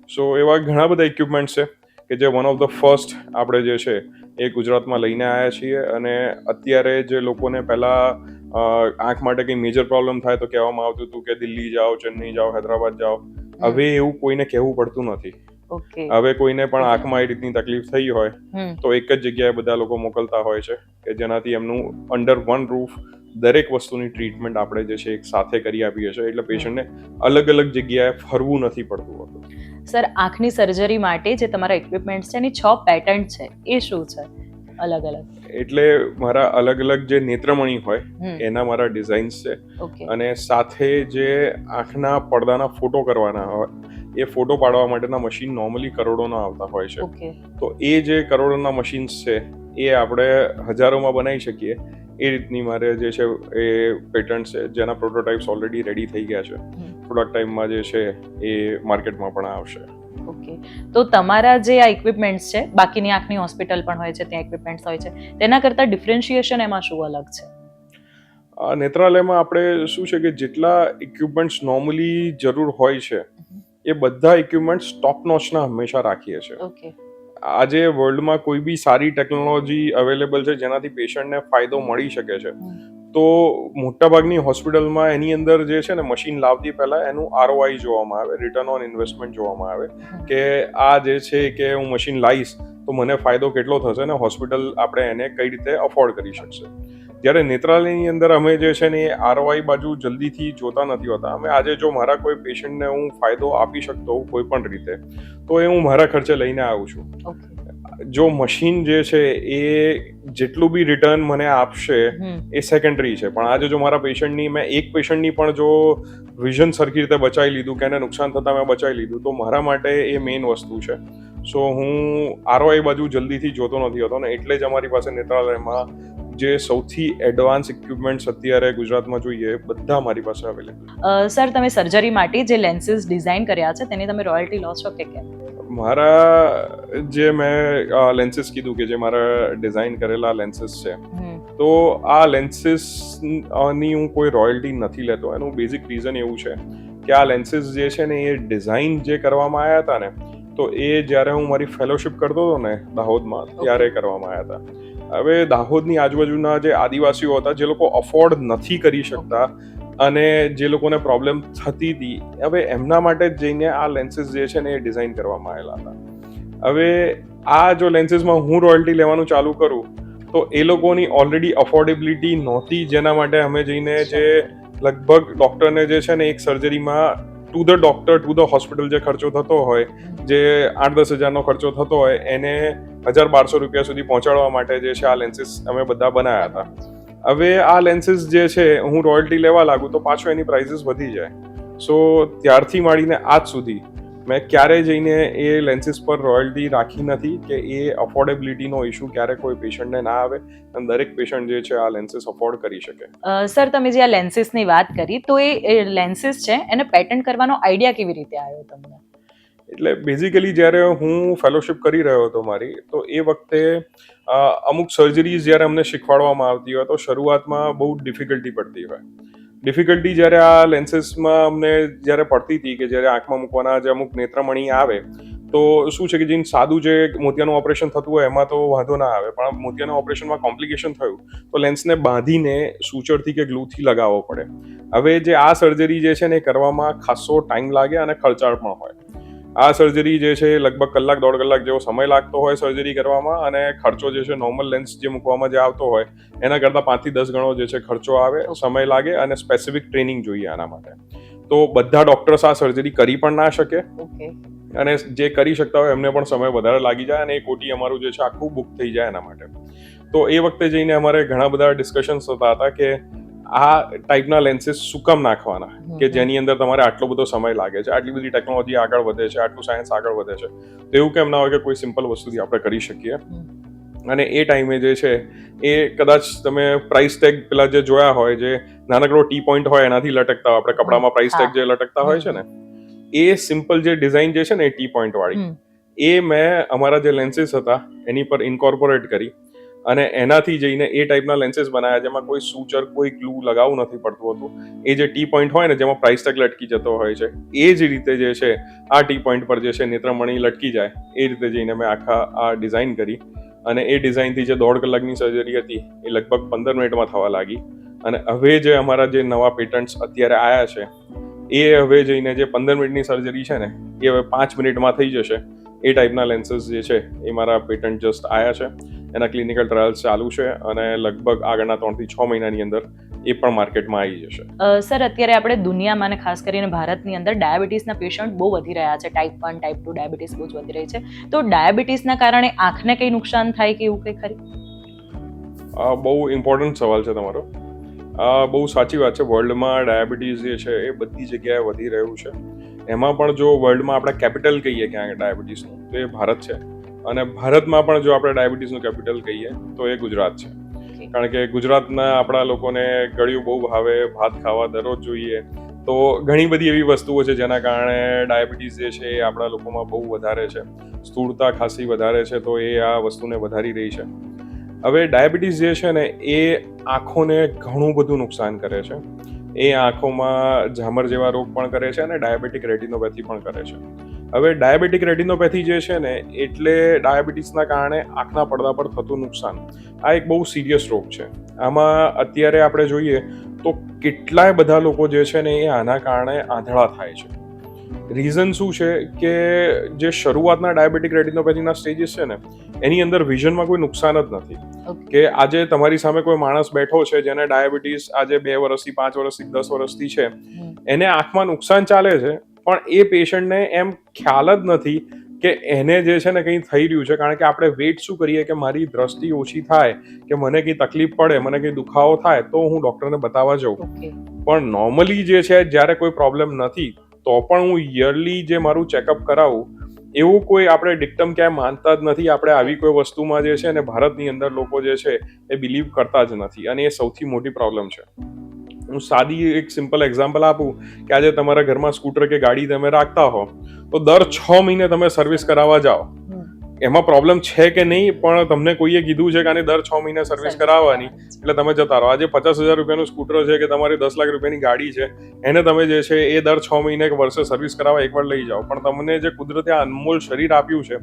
સો એવા ઘણા બધા ઇક્વિપમેન્ટ્સ છે કે જે વન ઓફ ધ ફર્સ્ટ આપણે જે છે એ ગુજરાતમાં લઈને આવ્યા છીએ. અને અત્યારે જે લોકોને પહેલાં આંખ માટે કંઈ મેજર પ્રોબ્લેમ થાય તો કહેવામાં આવતું હતું કે દિલ્હી જાઓ, ચેન્નઈ જાઓ, હૈદરાબાદ જાઓ. હવે એવું કોઈને કહેવું પડતું નથી.
ઓકે.
હવે કોઈને પણ આંખમાં એ રીતની તકલીફ થઈ હોય
હમ.
તો એક જ જગ્યાએ બધા લોકો મોકલતા હોય છે કે જેનાથી એમનું અંડર વન રૂફ દરેક વસ્તુની ટ્રીટમેન્ટ આપણે જે છે એક સાથે કરી આપીએ છીએ, એટલે પેશન્ટને અલગ અલગ જગ્યાએ ફરવું નથી પડતું હોતું.
સર, આંખની સર્જરી માટે જે તમારા ઇક્વિપમેન્ટ્સ છે એની 6 પેટન્ટ છે, એ શું છે અલગ અલગ?
એટલે મારા અલગ અલગ જે નેત્રમણી હોય
હમ.
એના મારા ડિઝાઇન્સ છે,
ઓકે.
અને સાથે જે આંખના પડદાના ફોટો કરવાના હોય એ ફોટો પાડવા માટેના મશીન નોર્મલી કરોડોના આવતા હોય છે.
ઓકે.
તો એ જે કરોડોના મશીન્સ છે એ આપણે હજારોમાં બનાવી શકીએ એ રીતની મારે જે છે એ પેટન્ટ છે, જેના પ્રોટોટાઇપ્સ ઓલરેડી રેડી થઈ ગયા છે. થોડાક ટાઈમમાં જે છે એ માર્કેટમાં પણ આવશે.
ઓકે. તો તમારા જે આ ઇક્વિપમેન્ટ્સ છે, બાકીની આંખની હોસ્પિટલ પણ હોય છે, ત્યાં ઇક્વિપમેન્ટ્સ હોય છે, તેના કરતાં ડિફરન્શિએશન એમાં શું અલગ છે?
નેત્રાલયમાં આપણે શું છે કે જેટલા ઇક્વિપમેન્ટ્સ નોર્મલી જરૂર હોય છે એ બધા ઇક્વિપમેન્ટ્સ ટોપ નોચના હંમેશા રાખીએ છીએ.
ઓકે.
આજે વર્લ્ડમાં કોઈ બી સારી ટેકનોલોજી અવેલેબલ છે જેનાથી પેશન્ટને ફાયદો મળી શકે છે, તો મોટાભાગની હોસ્પિટલમાં એની અંદર જે છે ને મશીન લાવતી પહેલા એનું ROI જોવામાં આવે, રિટર્ન ઓન ઇન્વેસ્ટમેન્ટ જોવામાં આવે કે આ જે છે કે હું મશીન લાવીશ તો મને ફાયદો કેટલો થશે ને હોસ્પિટલ આપણે એને કઈ રીતે અફોર્ડ કરી શકશે. જ્યારે નેત્રાલયની અંદર અમે જે છે ને એ ROI બાજુ જલ્દીથી જોતા નથી હોતા. અમે આજે જો મારા કોઈ પેશન્ટને હું ફાયદો આપી શકતો હોઉં કોઈ પણ રીતે, તો એ હું મારા ખર્ચે લઈને આવું છું.
ઓકે.
જો મશીન જે છે એ જેટલું બી રિટર્ન મને આપશે એ સેકન્ડરી છે, પણ આજે જો મારા પેશન્ટની મેં એક પેશન્ટની પણ જો વિઝન સરખી રીતે બચાવી લીધું કે એને નુકસાન થતાં મેં બચાવી લીધું તો મારા માટે એ મેઇન વસ્તુ છે. સો હું ROI બાજુ જલ્દીથી જોતો નથી હોતો ને એટલે જ અમારી પાસે નેત્રાલયમાં જે સૌથી એડવાન્સ ઇક્વિપમેન્ટ્સ અત્યારે ગુજરાતમાં જોઈએ બધા મારી પાસે અવેલેબલ.
સર, તમે સર્જરી માટે જે લેન્સીસ ડિઝાઇન કર્યા છે તેની તમે રોયલ્ટી લો છો કે કેમ?
મારા જે મેં લેન્સીસ કીધું કે જે મારા ડિઝાઇન કરેલા લેન્સીસ છે, તો આ લેન્સીસ ની હું કોઈ રોયલ્ટી નથી લેતો. એનું બેઝિક રીઝન એવું છે કે આ લેન્સીસ જે છે ને એ ડિઝાઇન જે કરવામાં આવ્યા હતા ને, તો એ જ્યારે હું મારી ફેલોશિપ કરતો હતો ને દાહોદમાં ત્યારે કરવામાં આવ્યા હતા. હવે દાહોદની આજુબાજુના જે આદિવાસીઓ હતા જે લોકો અફોર્ડ નથી કરી શકતા અને જે લોકોને પ્રોબ્લેમ થતી હતી, હવે એમના માટે જ જઈને આ લેન્સીસ જે છે ને એ ડિઝાઇન કરવામાં આવેલા હતા. હવે આ જો લેન્સીસમાં હું રોયલ્ટી લેવાનું ચાલુ કરું તો એ લોકોની ઓલરેડી અફોર્ડેબિલિટી નહોતી, જેના માટે અમે જઈને જે લગભગ ડૉક્ટરને જે છે ને એક સર્જરીમાં to the doctor to the hospital જે ખર્ચો થતો હોય, જે 8-10 હજારનો ખર્ચો થતો હોય, એને 1,000-1,200 રૂપિયા સુધી પહોંચાડવા માટે જે છે આ લેન્સીસ અમે બધા બનાવ્યા હતા. હવે આ લેન્સીસ જે છે હું રોયલ્ટી લેવા લાગુ તો પાછો એની પ્રાઇસીસ વધી જાય. સો ત્યારથી માંડીને આજ સુધી મેં ક્યારેય જઈને એ લેન્સીસ પર રોયલ્ટી રાખી નથી કે એ અફોર્ડેબિલિટીનો ઇશ્યુ ક્યારે કોઈ પેશન્ટને ના આવે અને દરેક પેશન્ટ જે છે આ લેન્સીસ અફોર્ડ કરી શકે.
સર, તમે જે આ લેન્સીસની વાત કરી તો એ લેન્સીસ છે એને પેટન્ટ કરવાનો આઈડિયા કેવી રીતે આવ્યો તમને?
એટલે બેઝિકલી જ્યારે હું ફેલોશિપ કરી રહ્યો હતો મારી, તો એ વખતે અમુક સર્જરીઝ જ્યારે અમને શીખવાડવામાં આવતી હોય તો શરૂઆતમાં બહુ ડિફિકલ્ટી પડતી હોય. ડિફિકલ્ટી જ્યારે આ લેન્સીસમાં અમને જ્યારે પડતી હતી કે જ્યારે આંખમાં મૂકવાના જે અમુક નેત્રમણી આવે તો શું છે કે જે સાદું જે મોતિયાનું ઓપરેશન થતું હોય એમાં તો વાંધો ના આવે, પણ મોતિયાના ઓપરેશનમાં કોમ્પ્લિકેશન થયું તો લેન્સને બાંધીને સૂચરથી કે ગ્લુથી લગાવવો પડે. હવે જે આ સર્જરી જે છે ને એ કરવામાં ખાસો ટાઈમ લાગે અને ખર્ચાળ પણ હોય. આ સર્જરી જે છે લગભગ 1-1.5 કલાક જેવો સમય લાગતો હોય સર્જરી કરવામાં, અને ખર્ચો જે છે નોર્મલ લેન્સ જે મૂકવામાં જે આવતો હોય એના કરતાં 5 થી 10 ગણો જે છે ખર્ચો આવે, સમય લાગે અને સ્પેસિફિક ટ્રેનિંગ જોઈએ આના માટે. તો બધા ડોક્ટર્સ આ સર્જરી કરી પણ ના શકે, અને જે કરી શકતા હોય એમને પણ સમય વધારે લાગી જાય અને એ કોટી અમારું જે છે આખું બુક થઈ જાય એના માટે. તો એ વખતે જઈને અમારે ઘણા બધા ડિસ્કશન્સ થતા હતા કે આ ટાઈપના લેન્સીસ શું કામ નાખવાના કે જેની અંદર તમારે આટલો બધો સમય લાગે છે, આટલી બધી ટેકનોલોજી આગળ વધે છે, આટલું સાયન્સ આગળ વધે છે, તો એવું કેમ ના હોય કે કોઈ સિમ્પલ વસ્તુથી આપણે કરી શકીએ. અને એ ટાઈમે જે છે એ કદાચ તમે પ્રાઇસ ટેગ પેલા જે જોયા હોય, જે નાનકડો ટી પોઈન્ટ હોય એનાથી લટકતા હોય, આપણે કપડામાં પ્રાઇસ ટેગ જે લટકતા હોય છે ને, એ સિમ્પલ જે ડિઝાઇન જે છે ને એ ટી પોઈન્ટ વાળી, એ મેં અમારા જે લેન્સીસ હતા એની પર ઇન્કોર્પોરેટ કરી અને એનાથી જઈને એ ટાઈપના લેન્સીસ બનાવ્યા જેમાં કોઈ સૂચર, કોઈ ગ્લુ લગાવવું નથી પડતું હતું. એ જે ટી પોઈન્ટ હોય ને જેમાં પ્રાઇસ ટેગ લટકી જતો હોય છે, એ જ રીતે જે છે આ ટી પોઈન્ટ પર જે છે નેત્રમણી લટકી જાય એ રીતે જઈને મેં આખા આ ડિઝાઇન કરી. અને એ ડિઝાઇનથી જે 1.5 કલાકની સર્જરી હતી એ લગભગ 15 મિનિટમાં થવા લાગી. અને હવે જે અમારા જે નવા પેટન્ટ્સ અત્યારે આવ્યા છે એ હવે જઈને જે 15 મિનિટની સર્જરી છે ને એ હવે 5 મિનિટમાં થઈ જશે. એ ટાઈપના લેન્સીસ જે છે એ મારા પેટન્ટ જસ્ટ આવ્યા છે, એના ક્લિનિકલ ટ્રાયલ્સ ચાલુ છે અને લગભગ આગળના 3 થી 6 મહિનાની અંદર એ પણ માર્કેટમાં આવી જશે.
સર, અત્યારે આપણે દુનિયામાં અને ખાસ કરીને ભારતની અંદર ડાયાબિટીસના પેશન્ટ બહુ વધી રહ્યા છે. ટાઈપ 1 ટાઈપ 2 ડાયાબિટીસ બહુ જ વધી રહી છે. તો ડાયાબિટીસના કારણે આંખને કંઈ નુકસાન થાય કે એવું કંઈ ખરી?
બહુ ઇમ્પોર્ટન્ટ સવાલ છે તમારો. બહુ સાચી વાત છે. વર્લ્ડમાં ડાયાબિટીસ જે છે એ બધી જગ્યાએ વધી રહ્યું છે. એમાં પણ જો વર્લ્ડમાં આપણે કેપિટલ કહીએ ક્યાં ડાયાબિટીસનું તો એ ભારત છે, અને ભારતમાં પણ જો આપણે ડાયાબિટીસનું કેપિટલ કહીએ તો એ ગુજરાત છે. કારણ કે ગુજરાતના આપણા લોકોને ગળ્યું બહુ ભાવે, ભાત ખાવા દરરોજ જોઈએ, તો ઘણી બધી એવી વસ્તુઓ છે જેના કારણે ડાયાબિટીસ જે છે એ આપણા લોકોમાં બહુ વધારે છે. સ્થૂળતા ખાસી વધારે છે, તો એ આ વસ્તુને વધારી રહી છે. હવે ડાયાબિટીસ જે છે ને એ આંખોને ઘણું બધું નુકસાન કરે છે. એ આંખોમાં ઝામર જેવા રોગ પણ કરે છે અને ડાયાબિટીક રેટિનોપેથી પણ કરે છે. હવે ડાયાબિટીક રેટિનોપેથી જે છે ને એટલે ડાયાબિટીસના કારણે આંખના પડદા પર થતું નુકસાન, આ એક બહુ સિરિયસ રોગ છે. આમાં અત્યારે આપણે જોઈએ તો કેટલાય બધા લોકો જે છે ને એ આના કારણે આંધળા થાય છે. રીઝન શું છે કે જે શરૂઆતના ડાયાબિટીક રેટિનોપેથીના સ્ટેજીસ છે ને એની અંદર વિઝનમાં કોઈ નુકસાન જ નથી. કે આજે તમારી સામે કોઈ માણસ બેઠો છે જેને ડાયાબિટીસ આજે 2 વર્ષથી 5 વર્ષથી 10 વર્ષથી છે, એને આંખમાં નુકસાન ચાલે છે, પણ એ પેશન્ટને એમ ખ્યાલ જ નથી કે એને જે છે ને કંઈ થઈ રહ્યું છે. કારણ કે આપણે વેઇટ શું કરીએ કે મારી દ્રષ્ટિ ઓછી થાય, કે મને કંઈ તકલીફ પડે, મને કંઈ દુખાવો થાય તો હું ડૉક્ટરને બતાવવા જાઉં. પણ નોર્મલી જે છે જ્યારે કોઈ પ્રોબ્લેમ નથી તો પણ હું યરલી જે મારું ચેકઅપ કરાવું, એવું કોઈ આપણે ડિક્ટમ ક્યાંય માનતા જ નથી. આપણે આવી કોઈ વસ્તુમાં જે છે ને ભારતની અંદર લોકો જે છે એ બિલીવ કરતા જ નથી, અને એ સૌથી મોટી પ્રોબ્લેમ છે. હું સાદી એક સિમ્પલ એક્ઝામ્પલ આપું કે આજે તમારા ઘરમાં સ્કૂટર કે ગાડી તમે રાખતા હો તો દર 6 મહિને તમે સર્વિસ કરાવવા જાઓ. એમાં પ્રોબ્લેમ છે કે નહીં, પણ તમને કોઈએ કીધું છે કે આને દર 6 મહિને સર્વિસ કરાવવાની, એટલે તમે જતા રહો. આજે 50,000 રૂપિયાનું સ્કૂટર છે કે તમારી 10 લાખ રૂપિયાની ગાડી છે, એને તમે જે છે એ દર 6 મહિને કે વર્ષે સર્વિસ કરાવવા એકવાર લઈ જાઓ, પણ તમને જે કુદરતે આ અનમોલ શરીર આપ્યું છે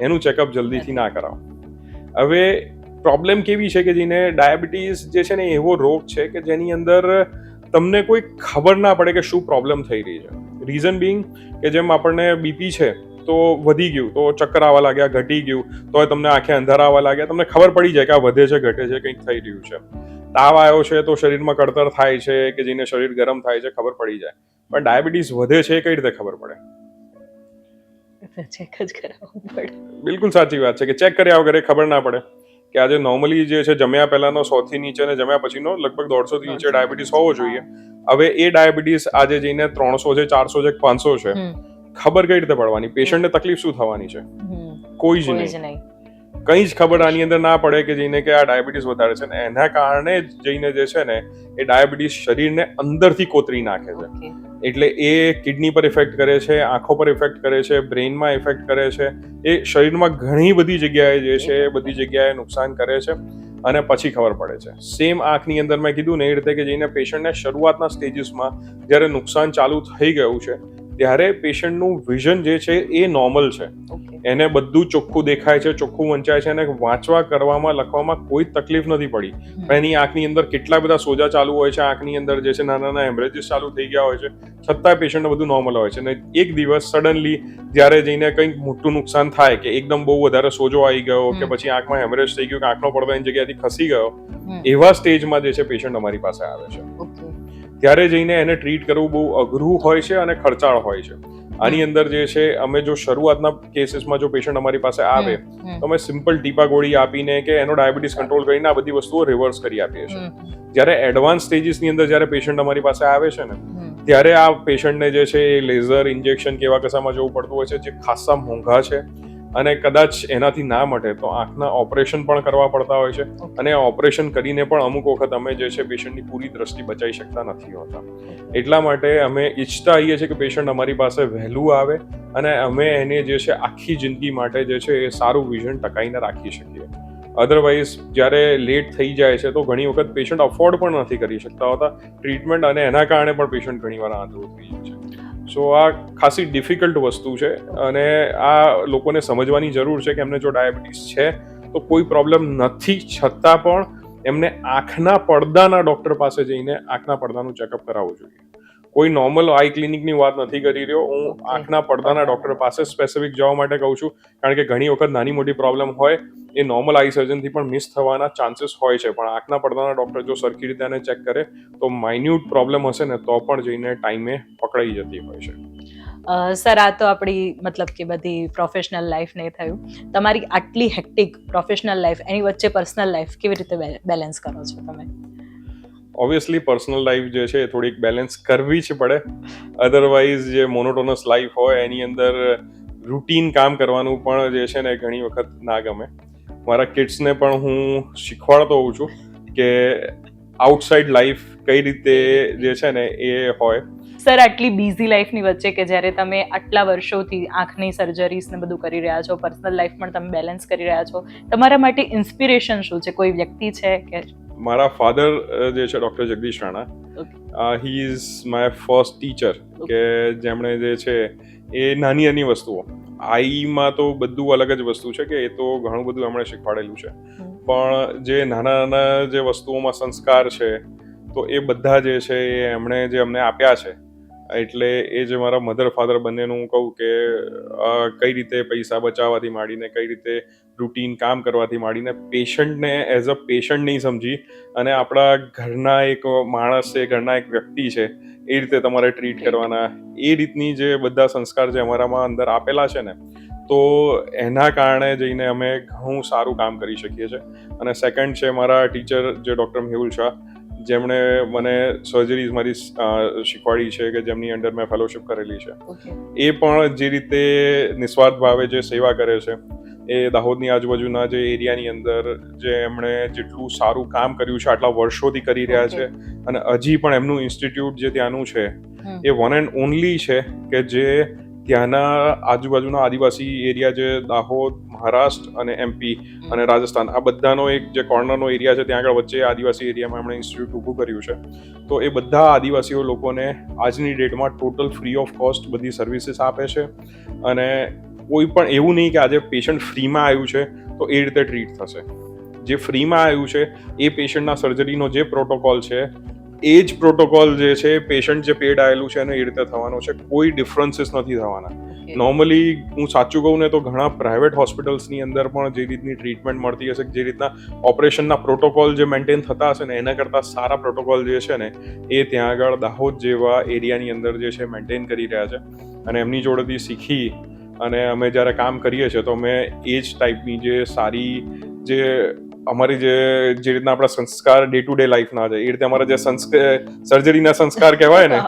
એનું ચેકઅપ જલ્દીથી ના કરાવો. હવે પ્રોબ્લેમ કેવી છે કે જેને ડાયાબિટીસ જે છે ને એવો રોગ છે કે જેની અંદર તમને કોઈ ખબર ના પડે કે શું પ્રોબ્લેમ થઈ રહી છે. રીઝન બિંગ કે જેમ આપણને બીપી છે તો વધી ગયું તો ચક્કર આવવા લાગ્યા, ઘટી ગયું તો તમને આંખે અંધારા આવવા લાગ્યા, તમને ખબર પડી જાય કે આ વધે છે ઘટે છે, કંઈક થઈ રહ્યું છે. તાવ આવ્યો છે તો શરીરમાં કળતર થાય છે કે જેને શરીર ગરમ થાય છે, ખબર પડી જાય. પણ ડાયાબિટીસ વધે છે કઈ રીતે ખબર પડે?
ચેક જ કરાવવું પડે.
બિલકુલ સાચી વાત છે કે ચેક કર્યા વગર ખબર ના પડે. કે આજે નોર્મલી જે છે જમ્યા પહેલાનો 100 થી નીચે અને જમ્યા પછીનો લગભગ 150 થી નીચે ડાયાબિટીસ હોવો જોઈએ. હવે એ ડાયાબિટીસ આજે જઈને 300 છે, 400 છે, 500 છે, ખબર કઈ રીતે પડવાની? પેશન્ટને તકલીફ શું થવાની છે? કોઈ જ નહીં. કંઈ જ ખબર આની અંદર ના પડે કે જઈને કે આ ડાયાબિટીસ વધારે છે, ને એના કારણે જઈને જે છે ને એ ડાયાબિટીસ શરીરને અંદરથી કોતરી નાખે છે. એટલે એ કિડની પર ઇફેક્ટ કરે છે, આંખો પર ઇફેક્ટ કરે છે, બ્રેઇનમાં ઇફેક્ટ કરે છે, એ શરીરમાં ઘણી બધી જગ્યાએ જે છે એ બધી જગ્યાએ નુકસાન કરે છે અને પછી ખબર પડે છે. સેમ આંખની અંદર મેં કીધું ને એ રીતે કે જઈને પેશન્ટને શરૂઆતના સ્ટેજીસમાં જ્યારે નુકસાન ચાલુ થઈ ગયું છે ત્યારે પેશન્ટનું વિઝન જે છે એ નોર્મલ છે, એને બધું ચોખ્ખું દેખાય છે, ચોખ્ખું વંચાય છે, અને વાંચવા કરવામાં લખવામાં કોઈ તકલીફ નથી પડી. પણ એની આંખની અંદર કેટલા બધા સોજા ચાલુ હોય છે, આંખની અંદર જે છે નાના નાના હેમરેજીસ ચાલુ થઈ ગયા હોય છે, છતાં પેશન્ટને બધું નોર્મલ હોય છે. અને એક દિવસ સડનલી જ્યારે જઈને કંઈક મોટું નુકસાન થાય કે એકદમ બહુ વધારે સોજો આવી ગયો કે પછી આંખમાં હેમરેજ થઈ ગયું કે આંખનો પડદો એની જગ્યાએથી ખસી ગયો, એવા સ્ટેજમાં જે છે પેશન્ટ અમારી પાસે આવે છે. ત્યારે જઈને એને ટ્રીટ કરવું બહુ અઘરું હોય છે અને ખર્ચાળ હોય છે. આની અંદર જે છે અમે જો શરૂઆતના કેસીસમાં જો પેશન્ટ અમારી પાસે આવે તો અમે સિમ્પલ ટીપા ગોળી આપીને કે એનો ડાયાબિટીસ કંટ્રોલ કરીને આ બધી વસ્તુઓ રિવર્સ કરી આપીએ છીએ. જ્યારે એડવાન્સ સ્ટેજીસની અંદર જ્યારે પેશન્ટ અમારી પાસે આવે છે ને ત્યારે આ પેશન્ટને જે છે એ લેઝર ઇન્જેક્શન કેવા કશામાં જવું પડતું હોય છે, જે ખાસા મોંઘા છે, અને કદાચ એનાથી ના મટે તો આંખના ઓપરેશન પણ કરવા પડતા હોય છે, અને ઓપરેશન કરીને પણ અમુક વખત અમે જે છે પેશન્ટની પૂરી દ્રષ્ટિ બચાવી શકતા નથી હોતા. એટલા માટે અમે ઈચ્છતા હોઈએ છીએ કે પેશન્ટ અમારી પાસે વહેલું આવે અને અમે એને જે છે આખી જિંદગી માટે જે છે એ સારું વિઝન ટકાઈને રાખી શકીએ. અધરવાઇઝ જ્યારે લેટ થઈ જાય છે તો ઘણી વખત પેશન્ટ અફોર્ડ પણ નથી કરી શકતા હોતા ટ્રીટમેન્ટ, અને એના કારણે પણ પેશન્ટ ઘણીવાર આંધળું થઈ જાય છે. સો આ ખાસી ડિફિકલ્ટ વસ્તુ છે અને આ લોકોને સમજવાની જરૂર છે કે એમને જો ડાયાબિટીસ છે તો કોઈ પ્રોબ્લેમ નથી, છતાં પણ એમને આંખના પડદાના ડૉક્ટર પાસે જઈને આંખના પડદાનું ચેકઅપ કરાવવું જોઈએ. કોઈ નોર્મલ આઈ ક્લિનિકની વાત નથી કરી રહ્યો. હું આંખના પડદાના ડૉક્ટર પાસે સ્પેસિફિક જવા માટે કહું છું, કારણ કે ઘણી વખત નાની મોટી પ્રોબ્લેમ હોય એ નોર્મલ આઈ સર્જનથી પણ મિસ થવાના ચાન્સીસ હોય છે, પણ આંખના પડદાના ડૉક્ટર જો સરખી રીતે આને ચેક કરે તો માઇન્યુટ પ્રોબ્લેમ હશે ને તો પણ જઈને ટાઈમે પકડાઈ જતી હોય છે.
સર, આ તો આપણી મતલબ કે બધી પ્રોફેશનલ લાઈફ ને થયું. તમારી આટલી હેક્ટિક પ્રોફેશનલ લાઈફ, એની વચ્ચે પર્સનલ લાઈફ કેવી રીતે બેલેન્સ કરો છો તમે?
ઓબ્વિયસલી પર્સનલ લાઈફ જે છે એ થોડીક બેલેન્સ કરવી જ પડે, અધરવાઇઝ જે મોનોટોનસ લાઈફ હોય એની અંદર રૂટીન કામ કરવાનું પણ જે છે ને ઘણી વખત ના ગમે. મારા કિડ્સને પણ હું શીખવાડતો હોઉં છું કે આઉટસાઇડ લાઈફ કઈ રીતે જે છે ને એ હોય.
સર, આટલી બિઝી લાઈફની વચ્ચે કે જ્યારે તમે આટલા વર્ષોથી આંખની સર્જરીઝ ને બધું કરી રહ્યા છો, પર્સનલ લાઈફ પણ તમે બેલેન્સ કરી રહ્યા છો, તમારા માટે ઇન્સ્પિરેશન શું છે? કોઈ વ્યક્તિ છે કે?
મારા ફાધર જે છે doctor Jagdish Rana, he is my first teacher, કે જેમણે જે છે એ નાની નાની વસ્તુઓ, આઈમાં તો બધું અલગ જ વસ્તુ છે કે એ તો ઘણું બધું એમણે શીખવાડેલું છે, પણ જે નાના નાના જે વસ્તુઓમાં સંસ્કાર છે તો એ બધા જે છે એ એમણે જે અમને આપ્યા છે. એટલે એ જે મારા મધર ફાધર બંનેનું હું કહું કે કઈ રીતે પૈસા બચાવવાથી માંડીને કઈ રીતે રૂટીન કામ કરવાથી માંડીને પેશન્ટને એઝ અ પેશન્ટ નહીં સમજી અને આપણા ઘરના એક માણસ છે, ઘરના એક વ્યક્તિ છે, એ રીતે તમારે ટ્રીટ કરવાના, એ રીતની જે બધા સંસ્કાર જે અમારામાં અંદર આપેલા છે ને, તો એના કારણે જઈને અમે ઘણું સારું કામ કરી શકીએ છીએ. અને સેકન્ડ છે મારા ટીચર જે ડૉક્ટર મેહુલ શાહ, જેમણે મને સર્જરીઝ મારી શીખવાડી છે, કે જેમની અંડર મેં ફેલોશિપ કરેલી છે. એ પણ જે રીતે નિસ્વાર્થ ભાવે જે સેવા કરે છે, એ દાહોદની આજુબાજુના જે એરિયાની અંદર જે એમણે જેટલું સારું કામ કર્યું છે આટલા વર્ષોથી કરી રહ્યા છે, અને હજી પણ એમનું ઇન્સ્ટિટ્યૂટ જે ત્યાંનું છે એ વન એન્ડ ઓનલી છે કે જે ત્યાંના આજુબાજુના આદિવાસી એરિયા, જે દાહોદ, મહારાષ્ટ્ર અને એમપી અને રાજસ્થાન, આ બધાનો એક જે કોર્નરનો એરિયા છે, ત્યાં આગળ વચ્ચે આદિવાસી એરિયામાં એમણે ઇન્સ્ટિટ્યૂટ ઊભું કર્યું છે. તો એ બધા આદિવાસીઓ લોકોને આજની ડેટમાં ટોટલ ફ્રી ઓફ કોસ્ટ બધી સર્વિસીસ આપે છે, અને કોઈ પણ એવું નહીં કે આજે પેશન્ટ ફ્રીમાં આવ્યું છે તો એ રીતે ટ્રીટ થશે. જે ફ્રીમાં આવ્યું છે એ પેશન્ટના સર્જરીનો જે પ્રોટોકોલ છે એ જ પ્રોટોકોલ જે છે પેશન્ટ જે પેડ આવેલું છે એને એ રીતે થવાનો છે, કોઈ ડિફરન્સીસ નથી થવાના. નોર્મલી હું સાચું કહું ને તો ઘણા પ્રાઇવેટ હોસ્પિટલ્સની અંદર પણ જે રીતની ટ્રીટમેન્ટ મળતી હશે, જે રીતના ઓપરેશનના પ્રોટોકોલ જે મેન્ટેન થતા હશે ને, એના કરતાં સારા પ્રોટોકોલ જે છે ને એ ત્યાં આગળ દાહોદ જેવા એરિયાની અંદર જે છે મેન્ટેન કરી રહ્યા છે. અને એમની જોડેથી શીખી અને અમે જ્યારે કામ કરીએ છીએ તો અમે એ જ ટાઈપની જે સારી જે અમારી જે રીતના આપણા સંસ્કાર ડે ટુ ડે લાઈફના છે, એ રીતે અમારા જે સર્જરીના સંસ્કાર કહેવાય ને,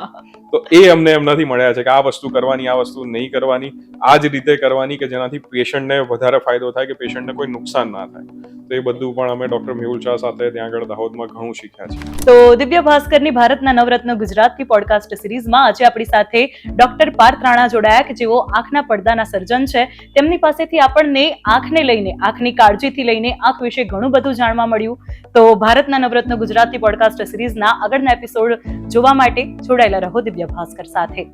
તો એ અમને એમનાથી મળ્યા છે કે આ વસ્તુ કરવાની, આ વસ્તુ નહીં કરવાની, આ જ રીતે કરવાની કે જેનાથી પેશન્ટને વધારે ફાયદો થાય, કે પેશન્ટને કોઈ નુકસાન ના થાય. તો એ બધું પણ અમે ડૉક્ટર મેહુલ શાહ સાથે ત્યાં આગળ દાહોદમાં ઘણું શીખ્યા છે.
તો દિવ્ય ભાસ્કરની ભારતના નવરત્ન ગુજરાતથી પોડકાસ્ટ સિરીઝમાં આજે આપણી સાથે ડોક્ટર પાર્થ રાણા જોડાયા, કે જેઓ આંખના પડદાના સર્જન છે. તેમની પાસેથી આપણને આંખને લઈને, આંખની કાળજીથી લઈને આંખ વિશે ઘણું બધું જાણવા મળ્યું. તો ભારતના નવરત્ન ગુજરાતથી પોડકાસ્ટ સિરીઝના આગળના એપિસોડ જોવા માટે જોડાયેલા રહો દિવ્ય ભાસ્કર સાથે.